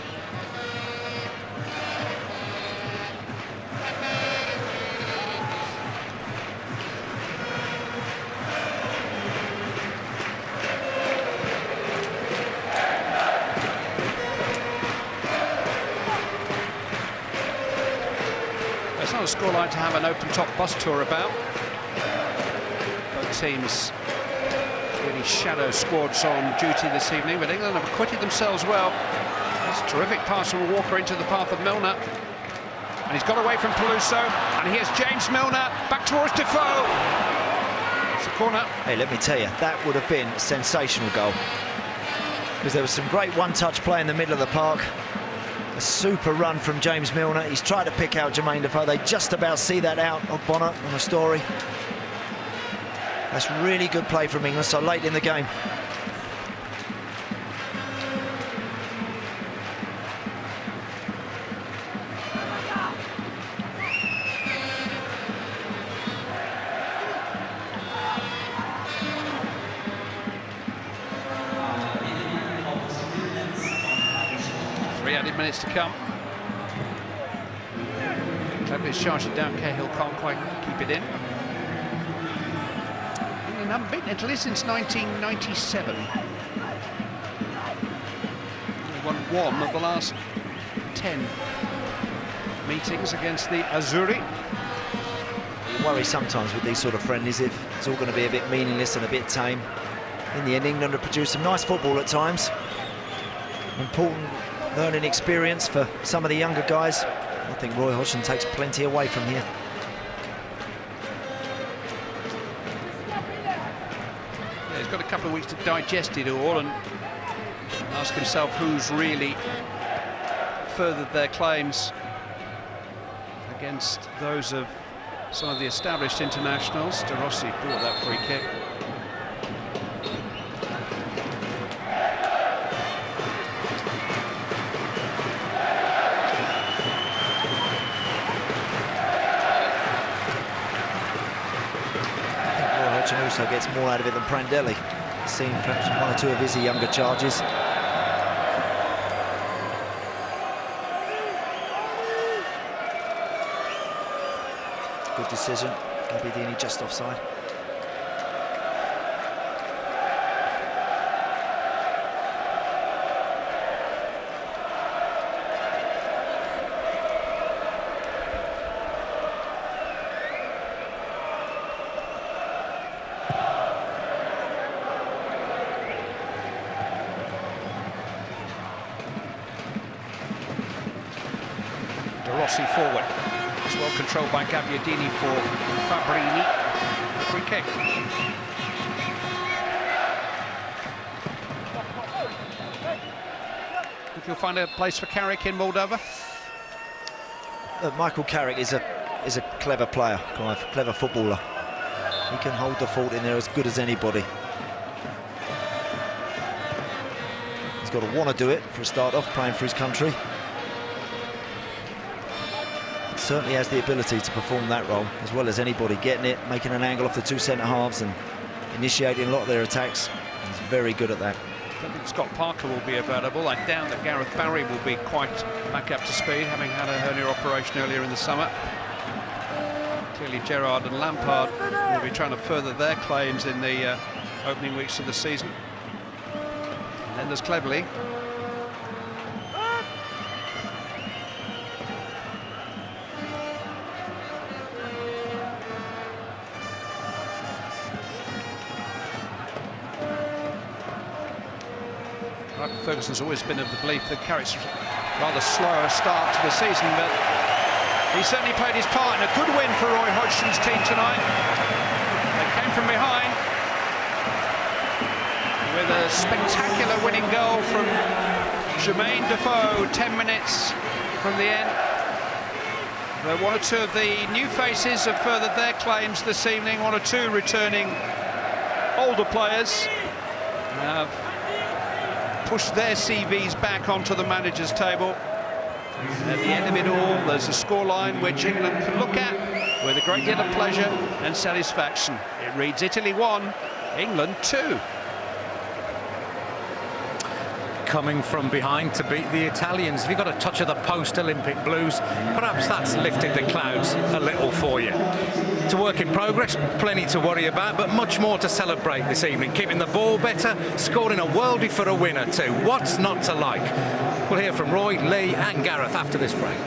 Scoreline to have an open-top bus tour about. Both teams really shadow squads on duty this evening, but England have acquitted themselves well. That's a terrific pass from Walker into the path of Milner. And he's got away from Peluso, and here's James Milner back towards Defoe. It's a corner. Hey, let me tell you, that would have been a sensational goal. Because there was some great one-touch play in the middle of the park. A super run from James Milner. He's tried to pick out Jermaine Defoe. They just about see that out of Bonner on a story. That's really good play from England so late in the game. Minutes to come. Cleverly's charged it down. Cahill can't quite keep it in. England haven't beaten Italy since 1997. They won one of the last 10 meetings against the Azzurri. You worry sometimes with these sort of friendlies if it's all going to be a bit meaningless and a bit tame. In the end, England have produced some nice football at times. Important learning experience for some of the younger guys. I think Roy Hodgson takes plenty away from here. Yeah, he's got a couple couple of weeks to digest it all and ask himself who's really furthered their claims against those of some of the established internationals. Rossi brought that free kick. Hodgson also gets more out of it than Prandelli. Seen perhaps one or two of his younger charges. Good decision. Gabbiadini just offside. Rossi forward. It's well controlled by Gabbiadini for Fabrini. Free kick. Think you'll find a place for Carrick in Moldova? Michael Carrick is a clever player, Clive, clever footballer. He can hold the fort in there as good as anybody. He's got to want to do it for a start off, playing for his country. Certainly has the ability to perform that role as well as anybody, getting it, making an angle off the two centre-halves and initiating a lot of their attacks. He's very good at that. I don't think Scott Parker will be available. I doubt that Gareth Barry will be quite back up to speed, having had a hernia operation earlier in the summer. Clearly Gerrard and Lampard will be trying to further their claims in the opening weeks of the season. And then there's Cleverley. Ferguson's always been of the belief that Carrick's rather slower start to the season, but he certainly played his part in a good win for Roy Hodgson's team tonight. They came from behind with a spectacular winning goal from Jermaine Defoe 10 minutes from the end. But one or two of the new faces have furthered their claims this evening. One or two returning older players have pushed their CVs back onto the manager's table. And at the end of it all, there's a scoreline which England can look at with a great deal of pleasure and satisfaction. It reads Italy 1, England 2. Coming from behind to beat the Italians. Have you got a touch of the post-Olympic blues? Perhaps that's lifted the clouds a little for you. It's a work in progress, plenty to worry about, but much more to celebrate this evening. Keeping the ball better, scoring a worldie for a winner too. What's not to like? We'll hear from Roy, Lee and Gareth after this break.